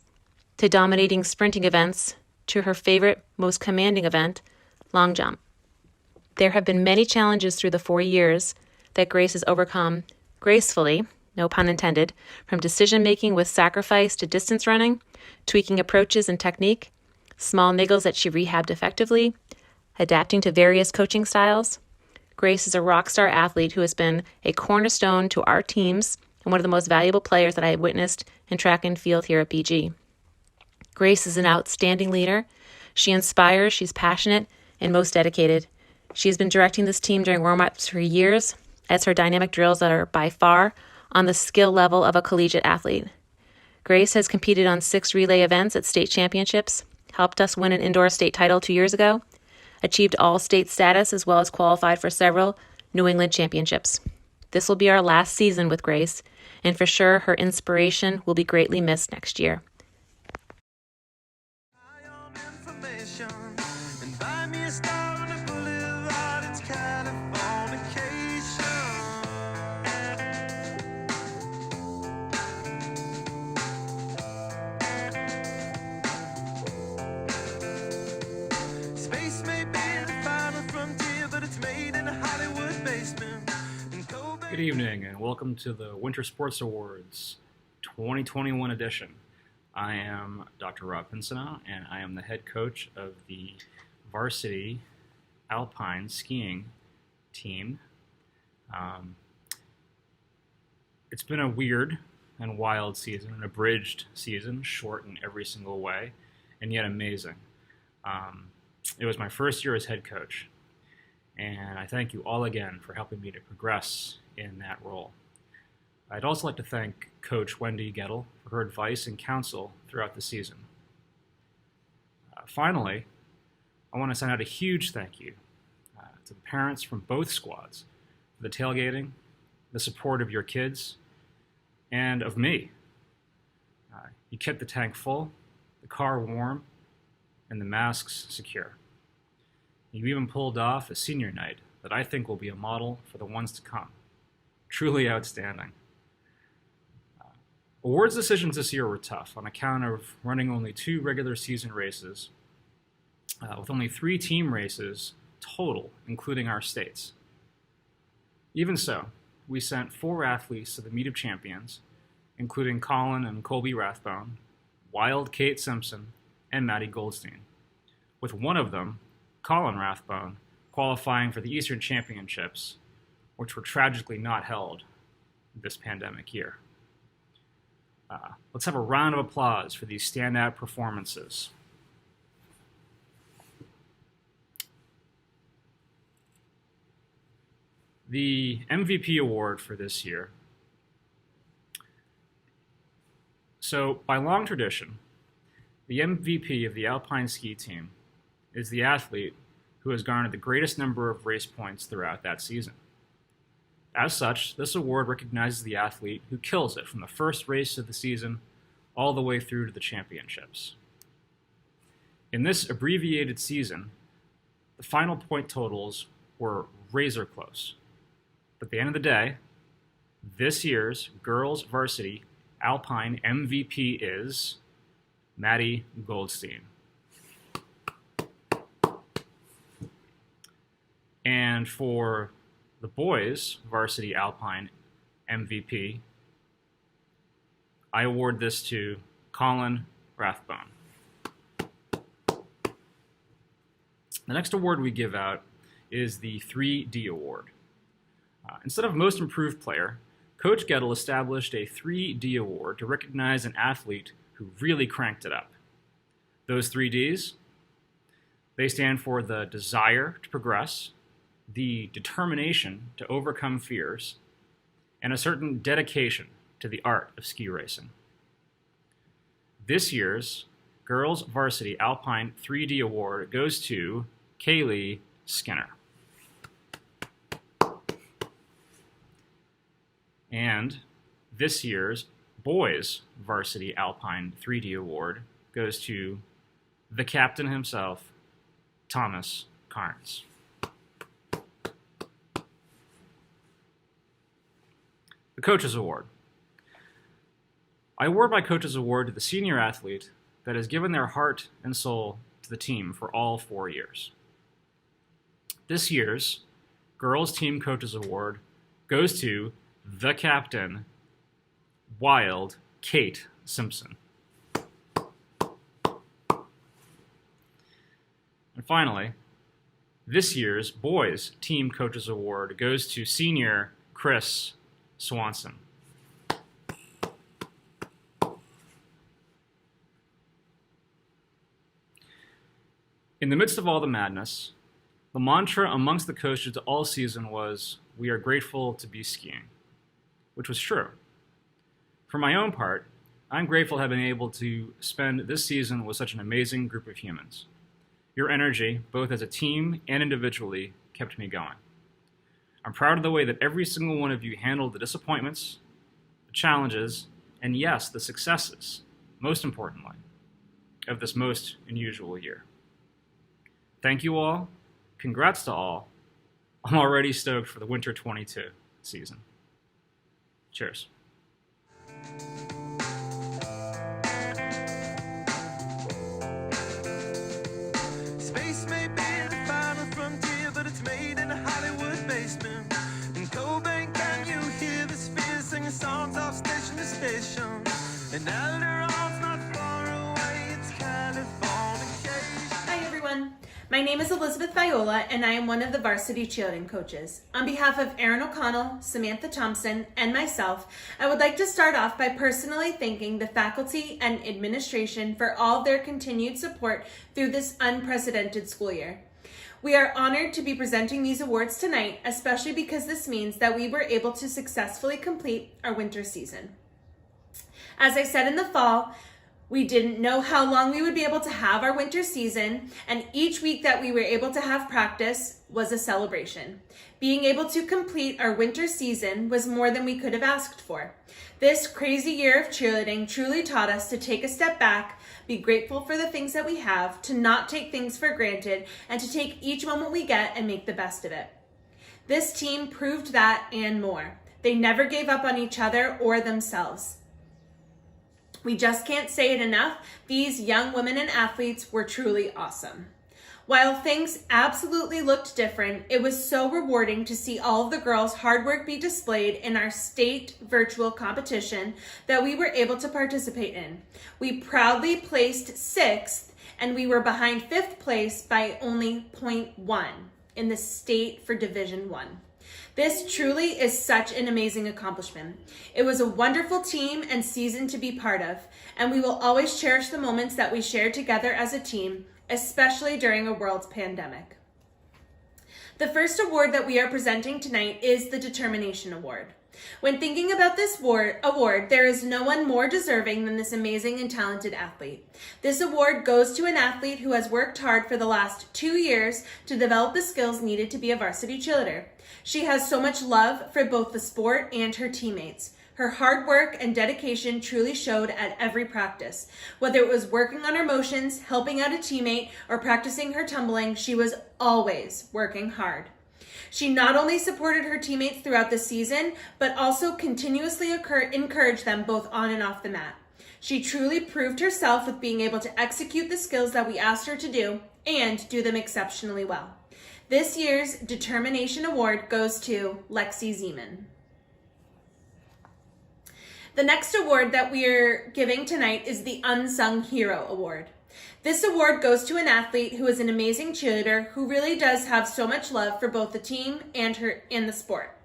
to dominating sprinting events to her favorite, most commanding event, long jump. There have been many challenges through the 4 years that Grace has overcome gracefully, no pun intended, from decision-making with sacrifice to distance running, tweaking approaches and technique, small niggles that she rehabbed effectively, adapting to various coaching styles. Grace is a rock star athlete who has been a cornerstone to our teams and one of the most valuable players that I have witnessed in track and field here at BG. Grace is an outstanding leader. She inspires, she's passionate, and most dedicated. She has been directing this team during warm-ups for years as her dynamic drills that are by far on the skill level of a collegiate athlete. Grace has competed on 6 relay events at state championships, helped us win an indoor state title 2 years ago, achieved all-state status as well as qualified for several New England championships. This will be our last season with Grace, and for sure her inspiration will be greatly missed next year. Information and buy me a star on the boulevard. It's Californication. Space may be the final frontier, but it's made in a Hollywood basement. Good evening and welcome to the Winter Sports Awards 2021 edition. I am Dr. Rob Pinsonneau, and I am the head coach of the varsity alpine skiing team. It's been a weird and wild season, an abridged season, short in every single way, and yet amazing. It was my first year as head coach, and I thank you all again for helping me to progress in that role. I'd also like to thank Coach Wendy Gettle for her advice and counsel throughout the season. Finally, I want to send out a huge thank you to the parents from both squads for the tailgating, the support of your kids, and of me. You kept the tank full, the car warm, and the masks secure. You even pulled off a senior night that I think will be a model for the ones to come. Truly outstanding. Awards decisions this year were tough on account of running only 2 regular season races, with only 3 team races total, including our states. Even so, we sent 4 athletes to the Meet of Champions, including Colin and Colby Rathbone, Wild Kate Simpson, and Maddie Goldstein, with one of them, Colin Rathbone, qualifying for the Eastern Championships, which were tragically not held this pandemic year. Let's have a round of applause for these standout performances. The MVP award for this year. So, by long tradition, the MVP of the Alpine ski team is the athlete who has garnered the greatest number of race points throughout that season. As such, this award recognizes the athlete who kills it from the first race of the season all the way through to the championships. In this abbreviated season, the final point totals were razor close. But at the end of the day, this year's girls varsity Alpine MVP is Maddie Goldstein. And for the boys varsity Alpine MVP, I award this to Colin Rathbone. The next award we give out is the 3D award. Instead of Most Improved Player, Coach Gettle established a 3D award to recognize an athlete who really cranked it up. Those 3 Ds, they stand for the desire to progress, the determination to overcome fears, and a certain dedication to the art of ski racing. This year's Girls Varsity Alpine 3D Award goes to Kaylee Skinner. And this year's Boys Varsity Alpine 3D Award goes to the captain himself, Thomas Carnes. The Coaches Award. I award my Coaches Award to the senior athlete that has given their heart and soul to the team for all 4 years. This year's Girls Team Coaches Award goes to the captain, Wild Kate Simpson. And finally, this year's Boys Team Coaches Award goes to senior Chris Swanson. In the midst of all the madness, the mantra amongst the coaches all season was, "We are grateful to be skiing," which was true. For my own part, I'm grateful to have been able to spend this season with such an amazing group of humans. Your energy, both as a team and individually, kept me going. I'm proud of the way that every single one of you handled the disappointments, the challenges, and yes, the successes, most importantly, of this most unusual year. Thank you all. Congrats to all. I'm already stoked for the Winter 22 season. Cheers. Space may be the final frontier, but it's made in a Hollywood basement. In Cobain, can you hear the spheres singing songs off station to station? And Alderon's not far away, it's Californication. Hi everyone, my name is Elizabeth Viola and I am one of the varsity cheerleading coaches. On behalf of Erin O'Connell, Samantha Thompson, and myself, I would like to start off by personally thanking the faculty and administration for all of their continued support through this unprecedented school year. We are honored to be presenting these awards tonight, especially because this means that we were able to successfully complete our winter season. As I said in the fall, we didn't know how long we would be able to have our winter season, and each week that we were able to have practice was a celebration. Being able to complete our winter season was more than we could have asked for. This crazy year of cheerleading truly taught us to take a step back, be grateful for the things that we have, to not take things for granted, and to take each moment we get and make the best of it. This team proved that and more. They never gave up on each other or themselves. We just can't say it enough. These young women and athletes were truly awesome. While things absolutely looked different, it was so rewarding to see all of the girls' hard work be displayed in our state virtual competition that we were able to participate in. We proudly placed 6th, and we were behind 5th place by only 0.1 in the state for Division 1. This truly is such an amazing accomplishment. It was a wonderful team and season to be part of, and we will always cherish the moments that we shared together as a team, especially during a world pandemic. The first award that we are presenting tonight is the Determination Award. When thinking about this award, there is no one more deserving than this amazing and talented athlete. This award goes to an athlete who has worked hard for the last 2 years to develop the skills needed to be a varsity cheerleader. She has so much love for both the sport and her teammates. Her hard work and dedication truly showed at every practice. Whether it was working on her motions, helping out a teammate, or practicing her tumbling, she was always working hard. She not only supported her teammates throughout the season, but also continuously encouraged them both on and off the mat. She truly proved herself with being able to execute the skills that we asked her to do and do them exceptionally well. This year's Determination Award goes to Lexi Zeman. The next award that we are giving tonight is the Unsung Hero Award. This award goes to an athlete who is an amazing cheerleader who really does have so much love for both the team and the sport.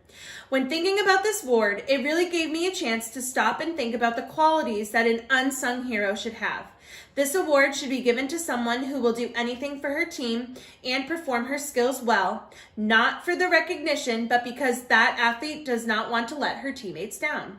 When thinking about this award, it really gave me a chance to stop and think about the qualities that an unsung hero should have. This award should be given to someone who will do anything for her team and perform her skills well, not for the recognition, but because that athlete does not want to let her teammates down.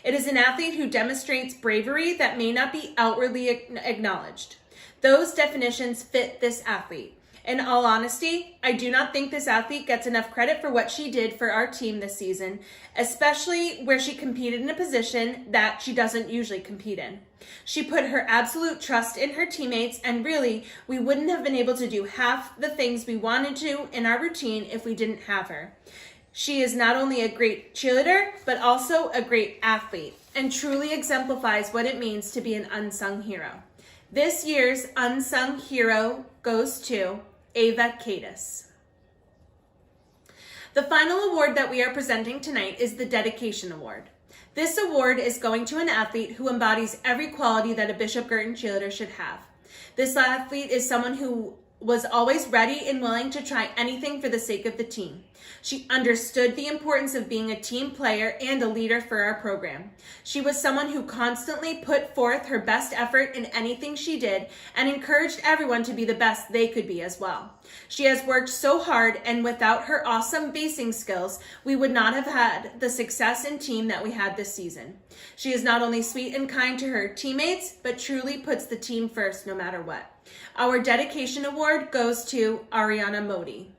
It is an athlete who demonstrates bravery that may not be outwardly acknowledged. Those definitions fit this athlete. In all honesty, I do not think this athlete gets enough credit for what she did for our team this season, especially where she competed in a position that she doesn't usually compete in. She put her absolute trust in her teammates, and really, we wouldn't have been able to do half the things we wanted to in our routine if we didn't have her. She is not only a great cheerleader, but also a great athlete, and truly exemplifies what it means to be an unsung hero. This year's unsung hero goes to Ava Cadis. The final award that we are presenting tonight is the Dedication Award. This award is going to an athlete who embodies every quality that a Bishop Guertin cheerleader should have. This athlete is someone who was always ready and willing to try anything for the sake of the team. She understood the importance of being a team player and a leader for our program. She was someone who constantly put forth her best effort in anything she did and encouraged everyone to be the best they could be as well. She has worked so hard, and without her awesome basing skills, we would not have had the success and team that we had this season. She is not only sweet and kind to her teammates, but truly puts the team first no matter what. Our dedication award goes to Ariana Modi.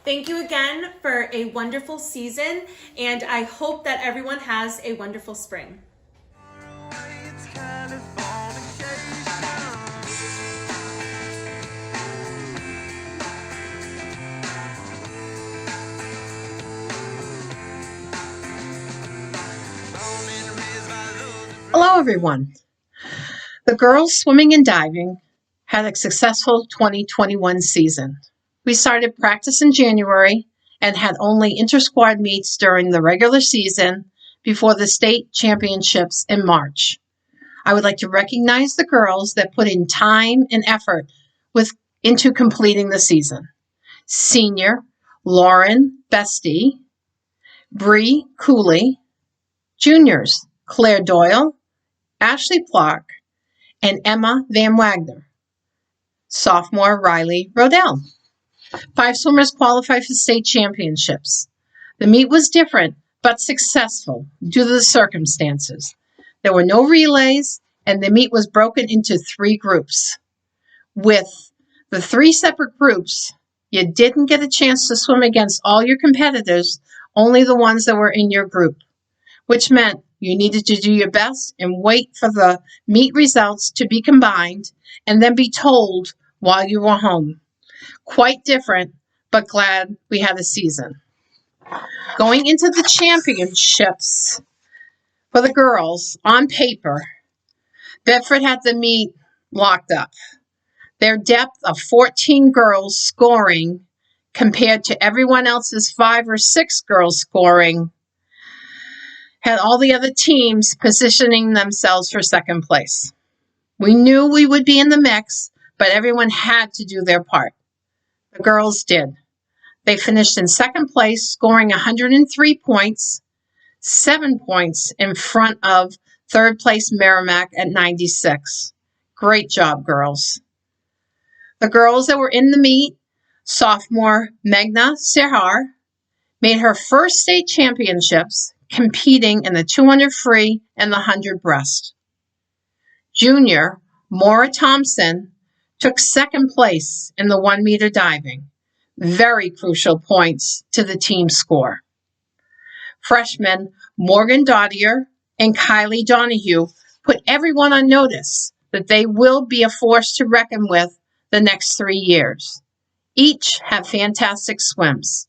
Thank you again for a wonderful season, and I hope that everyone has a wonderful spring. It's Californication. Hello, everyone. The girls swimming and diving had a successful 2021 season. We started practice in January and had only inter-squad meets during the regular season before the state championships in March. I would like to recognize the girls that put in time and effort into completing the season. Senior Lauren Bestie, Bree Cooley, juniors Claire Doyle, Ashley Clark, and Emma Van Wagner. Sophomore Riley Rodell. 5 swimmers qualified for state championships. The meet was different but successful due to the circumstances. There were no relays, and the meet was broken into 3 groups. With the 3 separate groups, you didn't get a chance to swim against all your competitors, only the ones that were in your group, which meant you needed to do your best and wait for the meet results to be combined and then be told while you were home. Quite different, but glad we had a season. Going into the championships for the girls, on paper, Bedford had the meet locked up. Their depth of 14 girls scoring compared to everyone else's 5 or 6 girls scoring had all the other teams positioning themselves for second place. We knew we would be in the mix, but everyone had to do their part. The girls did. They finished in second place, scoring 103 points, 7 points in front of third place Merrimack at 96. Great job, girls. The girls that were in the meet, sophomore Meghna Sehar, made her first state championships, competing in the 200 free and the 100 breast. Junior Maura Thompson took second place in the 1 meter diving. Very crucial points to the team score. Freshmen Morgan Dottier and Kylie Donahue put everyone on notice that they will be a force to reckon with the next 3 years. Each have fantastic swims.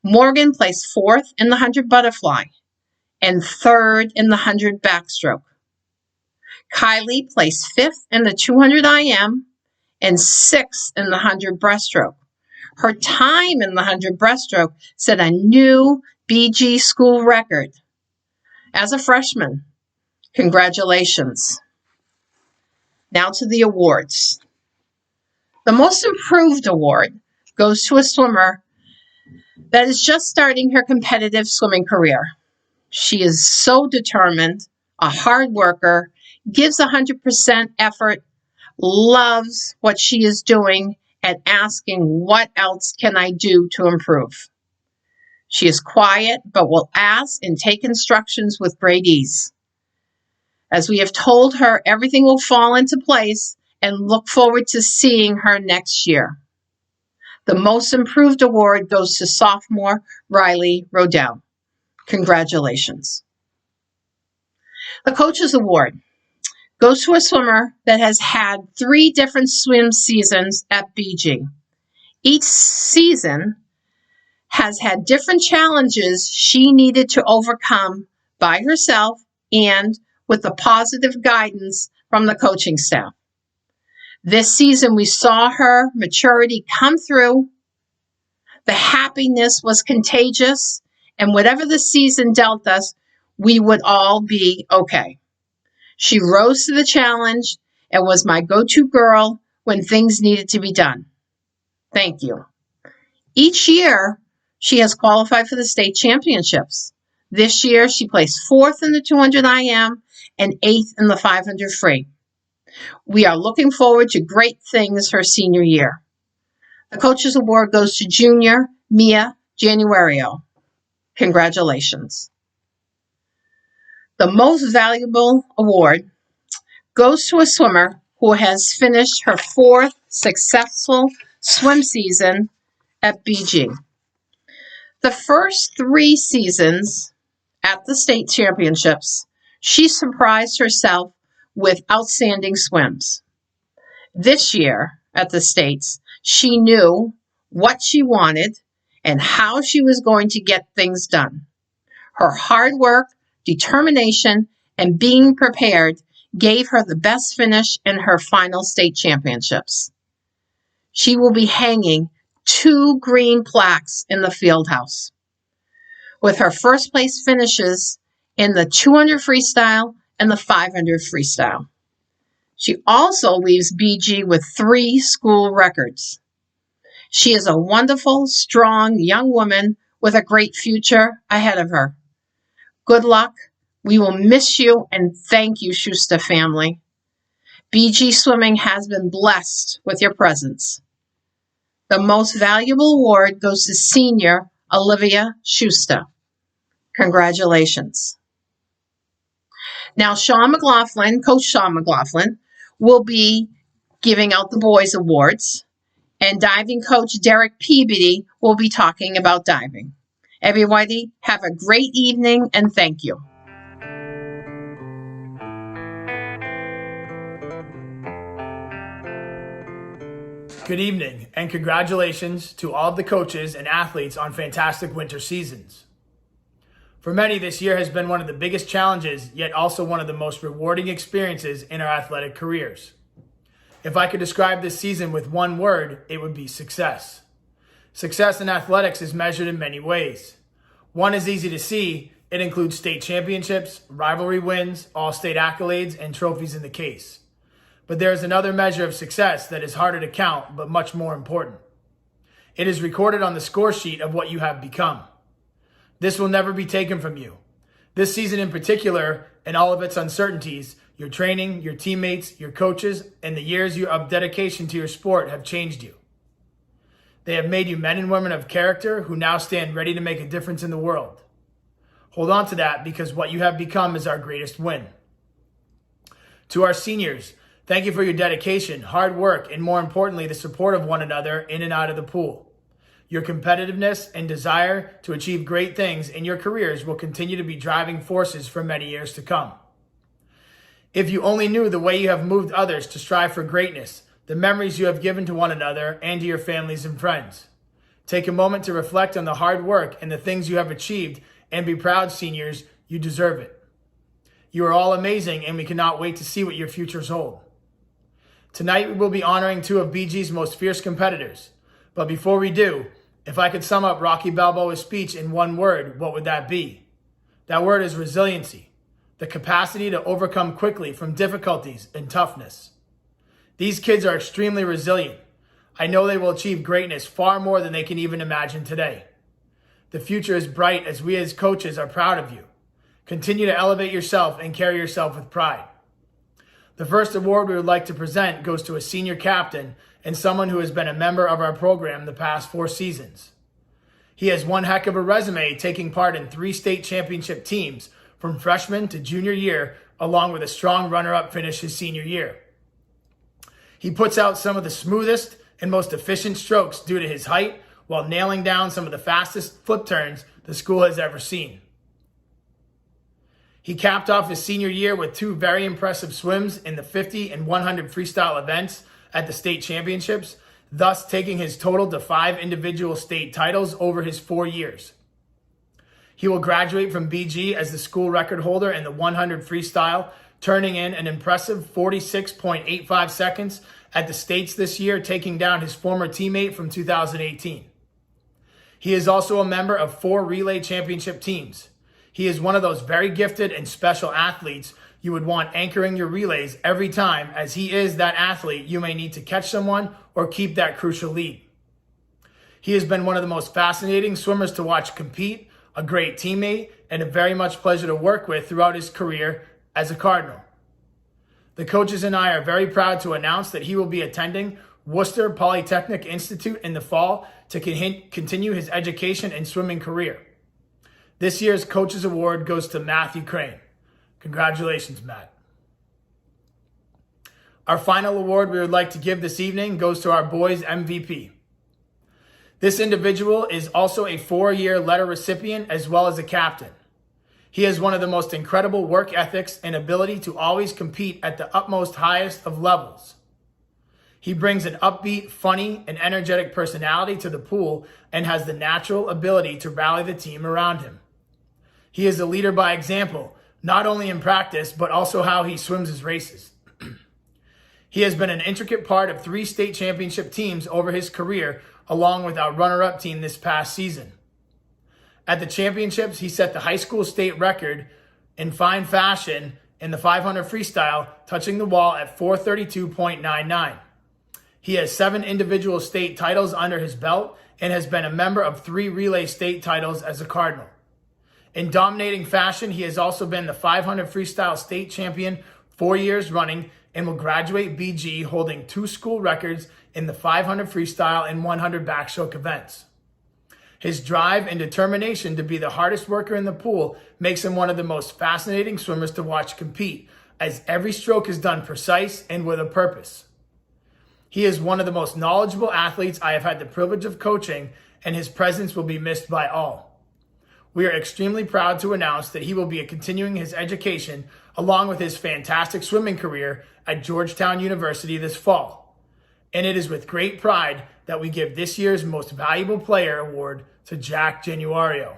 Morgan placed 4th in the 100 butterfly and 3rd in the 100 backstroke. Kylie placed 5th in the 200 IM and 6th in the 100 breaststroke. Her time in the 100 breaststroke set a new BG school record. As a freshman, congratulations. Now to the awards. The Most Improved Award goes to a swimmer that is just starting her competitive swimming career. She is so determined, a hard worker, gives 100% effort, loves what she is doing, and asking, what else can I do to improve? She is quiet, but will ask and take instructions with great ease. As we have told her, everything will fall into place, and look forward to seeing her next year. The Most Improved Award goes to sophomore Riley Rodell. Congratulations. The Coaches Award goes to a swimmer that has had 3 different swim seasons at BG. Each season has had different challenges she needed to overcome by herself and with the positive guidance from the coaching staff. This season, we saw her maturity come through. The happiness was contagious, and whatever the season dealt us, we would all be okay. She rose to the challenge and was my go-to girl when things needed to be done. Thank you. Each year, she has qualified for the state championships. This year, she placed 4th in the 200 IM and 8th in the 500 free. We are looking forward to great things her senior year. The Coaches Award goes to junior Mia Januario. Congratulations. The most valuable award goes to a swimmer who has finished her 4th successful swim season at BG. The first 3 seasons at the state championships, she surprised herself with outstanding swims. This year at the States, she knew what she wanted and how she was going to get things done. Her hard work, determination, and being prepared gave her the best finish in her final state championships. She will be hanging 2 green plaques in the field house. With her first place finishes in the 200 freestyle and the 500 freestyle. She also leaves BG with 3 school records. She is a wonderful, strong young woman with a great future ahead of her. Good luck. We will miss you and thank you, Schuster family. BG Swimming has been blessed with your presence. The most valuable award goes to senior Olivia Schuster. Congratulations. Now, Sean McLaughlin, Coach Sean McLaughlin, will be giving out the boys' awards, and diving coach Derek Peabody will be talking about diving. Everybody, have a great evening, and thank you. Good evening, and congratulations to all of the coaches and athletes on fantastic winter seasons. For many, this year has been one of the biggest challenges, yet also one of the most rewarding experiences in our athletic careers. If I could describe this season with one word, it would be success. Success in athletics is measured in many ways. One is easy to see. It includes state championships, rivalry wins, all-state accolades, and trophies in the case. But there is another measure of success that is harder to count, but much more important. It is recorded on the score sheet of what you have become. This will never be taken from you. This season in particular, and all of its uncertainties, your training, your teammates, your coaches, and the years of dedication to your sport have changed you. They have made you men and women of character who now stand ready to make a difference in the world. Hold on to that, because what you have become is our greatest win. To our seniors, thank you for your dedication, hard work, and more importantly, the support of one another in and out of the pool. Your competitiveness and desire to achieve great things in your careers will continue to be driving forces for many years to come. If you only knew the way you have moved others to strive for greatness, the memories you have given to one another and to your families and friends. Take a moment to reflect on the hard work and the things you have achieved, and be proud, seniors, you deserve it. You are all amazing, and we cannot wait to see what your futures hold. Tonight we will be honoring 2 of BG's most fierce competitors. But before we do, if I could sum up Rocky Balboa's speech in one word, what would that be? That word is resiliency, the capacity to overcome quickly from difficulties and toughness. These kids are extremely resilient. I know they will achieve greatness far more than they can even imagine today. The future is bright, as we as coaches are proud of you. Continue to elevate yourself and carry yourself with pride. The first award we would like to present goes to a senior captain and someone who has been a member of our program the past 4 seasons. He has one heck of a resume, taking part in 3 state championship teams from freshman to junior year, along with a strong runner-up finish his senior year. He puts out some of the smoothest and most efficient strokes due to his height, while nailing down some of the fastest flip turns the school has ever seen. He capped off his senior year with 2 very impressive swims in the 50 and 100 freestyle events at the state championships, thus taking his total to 5 individual state titles over his 4 years. He will graduate from BG as the school record holder in the 100 freestyle, turning in an impressive 46.85 seconds at the states this year, taking down his former teammate from 2018. He is also a member of 4 relay championship teams. He is one of those very gifted and special athletes you would want anchoring your relays every time, as he is that athlete you may need to catch someone or keep that crucial lead. He has been one of the most fascinating swimmers to watch compete, a great teammate, and a very much pleasure to work with throughout his career as a Cardinal. The coaches and I are very proud to announce that he will be attending Worcester Polytechnic Institute in the fall to continue his education and swimming career. This year's Coaches Award goes to Matthew Crane. Congratulations, Matt. Our final award we would like to give this evening goes to our boys MVP. This individual is also a 4-year letter recipient as well as a captain. He has one of the most incredible work ethics and ability to always compete at the utmost highest of levels. He brings an upbeat, funny, and energetic personality to the pool and has the natural ability to rally the team around him. He is a leader by example, not only in practice, but also how he swims his races. He has been an intricate part of 3 state championship teams over his career, along with our runner-up team this past season. At the championships, he set the high school state record in fine fashion in the 500 freestyle, touching the wall at 432.99. He has 7 individual state titles under his belt and has been a member of 3 relay state titles as a Cardinal. In dominating fashion, he has also been the 500 freestyle state champion 4 years running and will graduate BG holding 2 school records in the 500 freestyle and 100 backstroke events. His drive and determination to be the hardest worker in the pool makes him one of the most fascinating swimmers to watch compete, as every stroke is done precise and with a purpose. He is one of the most knowledgeable athletes I have had the privilege of coaching, and his presence will be missed by all. We are extremely proud to announce that he will be continuing his education along with his fantastic swimming career at Georgetown University this fall. And it is with great pride that we give this year's Most Valuable Player Award to Jack Januario.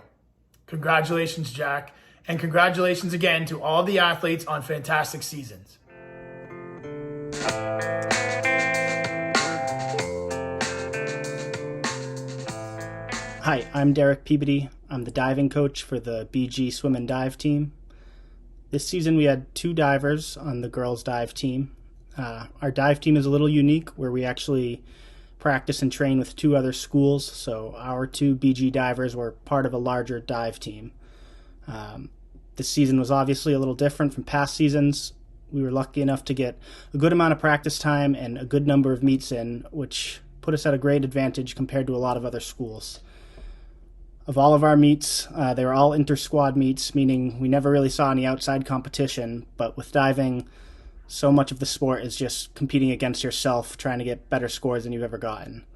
Congratulations, Jack, and congratulations again to all the athletes on fantastic seasons. Hi, I'm Derek Peabody. I'm the diving coach for the BG Swim and Dive team. This season we had 2 divers on the girls' dive team. Our dive team is a little unique where we actually practice and train with 2 other schools, so our 2 BG divers were part of a larger dive team. This season was obviously a little different from past seasons. We were lucky enough to get a good amount of practice time and a good number of meets in, which put us at a great advantage compared to a lot of other schools. Of all of our meets, they were all inter-squad meets, meaning we never really saw any outside competition, but with diving, so much of the sport is just competing against yourself, trying to get better scores than you've ever gotten.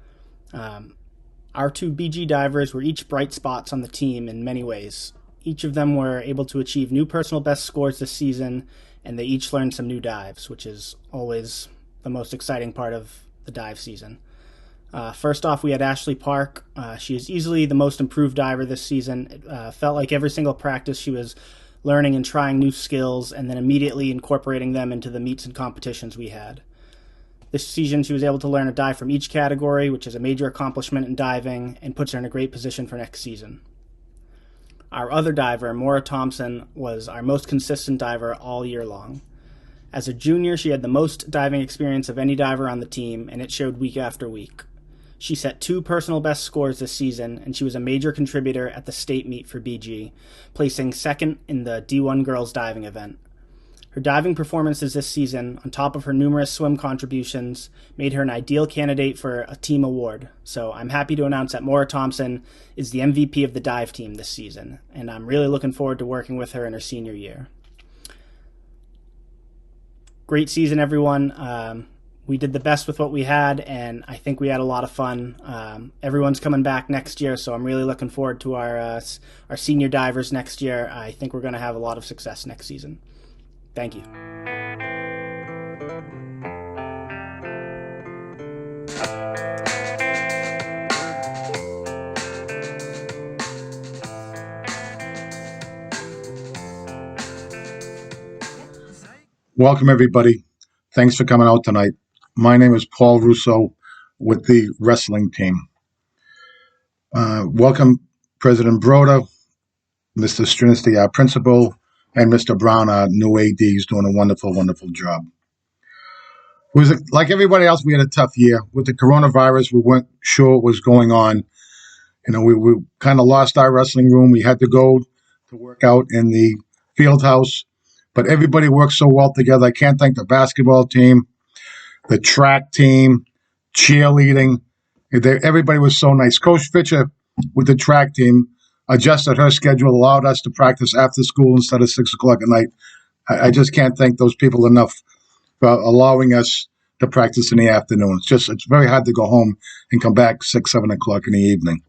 Our 2 BG divers were each bright spots on the team in many ways. Each of them were able to achieve new personal best scores this season, and they each learned some new dives, which is always the most exciting part of the dive season. First off, we had Ashley Park. She is easily the most improved diver this season. It felt like every single practice she was learning and trying new skills and then immediately incorporating them into the meets and competitions we had. This season, she was able to learn a dive from each category, which is a major accomplishment in diving and puts her in a great position for next season. Our other diver, Maura Thompson, was our most consistent diver all year long. As a junior, she had the most diving experience of any diver on the team, and it showed week after week. She set 2 personal best scores this season, and she was a major contributor at the state meet for BG, placing 2nd in the D1 girls diving event. Her diving performances this season, on top of her numerous swim contributions, made her an ideal candidate for a team award. So I'm happy to announce that Maura Thompson is the MVP of the dive team this season, and I'm really looking forward to working with her in her senior year. Great season, everyone. We did the best with what we had, and I think we had a lot of fun. Everyone's coming back next year, so I'm really looking forward to our senior divers next year. I think we're going to have a lot of success next season. Thank you. Welcome, everybody. Thanks for coming out tonight. My name is Paul Russo with the wrestling team. Welcome, President Broda, Mr. Strinsky, our principal, and Mr. Brown, our new AD, is doing a wonderful, wonderful job. Like everybody else, we had a tough year. With the coronavirus, we weren't sure what was going on, We kind of lost our wrestling room. We had to go to work out in the field house, but everybody worked so well together. I can't thank the basketball team, the track team, cheerleading. Everybody was so nice. Coach Fisher with the track team adjusted her schedule, allowed us to practice after school instead of 6 o'clock at night. I just can't thank those people enough for allowing us to practice in the afternoon. It's very hard to go home and come back 6, 7 o'clock in the evening.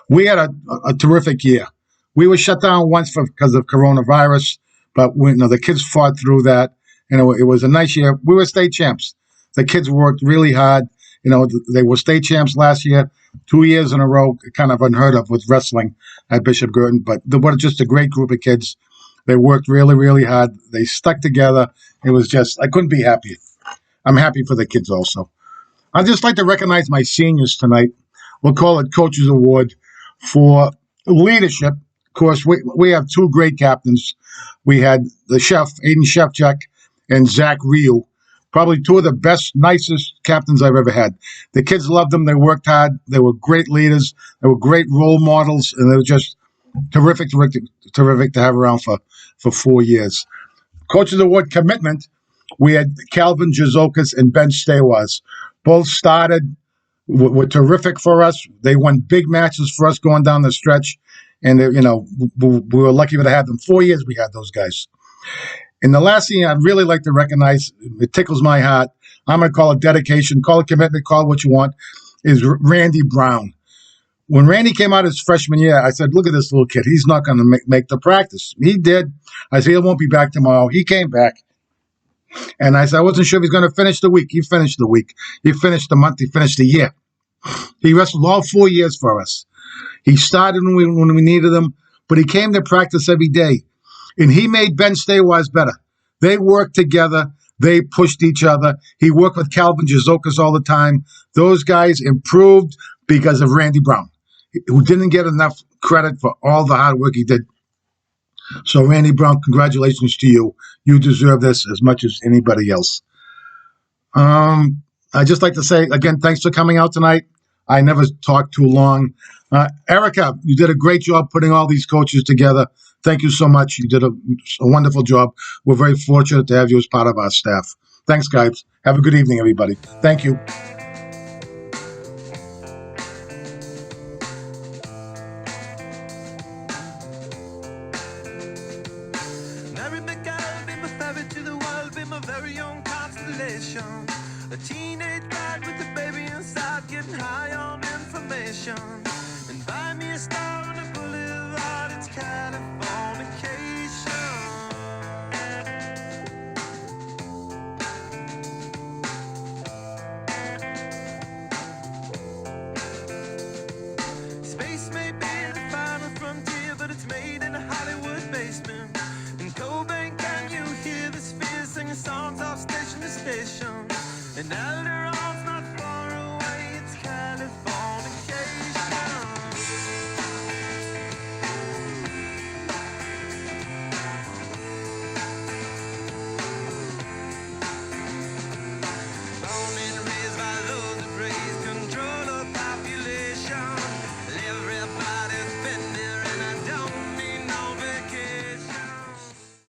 We had a terrific year. We were shut down once because of coronavirus, but the kids fought through that. It was a nice year. We were state champs. The kids worked really hard. They were state champs last year, 2 years in a row, kind of unheard of with wrestling at Bishop Girton. But they were just a great group of kids. They worked really, really hard. They stuck together. It was I couldn't be happier. I'm happy for the kids also. I'd just like to recognize my seniors tonight. We'll call it Coach's Award for leadership. Of course, we have two great captains. We had the chef, Aiden Shevchuk, and Zach Ryu. Probably two of the best, nicest captains I've ever had. The kids loved them. They worked hard. They were great leaders. They were great role models, and they were just terrific to have around for 4 years. Coach's Award commitment, we had Calvin Jazokas and Ben Stawas. Both started, were terrific for us. They won big matches for us going down the stretch, and we were lucky to have them. 4 years we had those guys. And the last thing I'd really like to recognize, it tickles my heart, I'm going to call it dedication, call it commitment, call it what you want, is Randy Brown. When Randy came out his freshman year, I said, look at this little kid. He's not going to make the practice. He did. I said, he won't be back tomorrow. He came back. And I said, I wasn't sure if he's going to finish the week. He finished the week. He finished the month. He finished the year. He wrestled all 4 years for us. He started when we needed him, but he came to practice every day. And he made Ben Staywise better. They worked together. They pushed each other. He worked with Calvin Jazokas all the time. Those guys improved because of Randy Brown, who didn't get enough credit for all the hard work he did. So, Randy Brown, congratulations to you. You deserve this as much as anybody else. I'd just like to say, again, thanks for coming out tonight. I never talk too long. Erica, you did a great job putting all these coaches together. Thank you so much. You did a wonderful job. We're very fortunate to have you as part of our staff. Thanks, guys. Have a good evening, everybody. Thank you. Mary McGill, be my fairy to the world, be my very own constellation. A teenage bride with a baby inside, getting high on information. And buy me a star on a boulevard, it's Californication. Space may be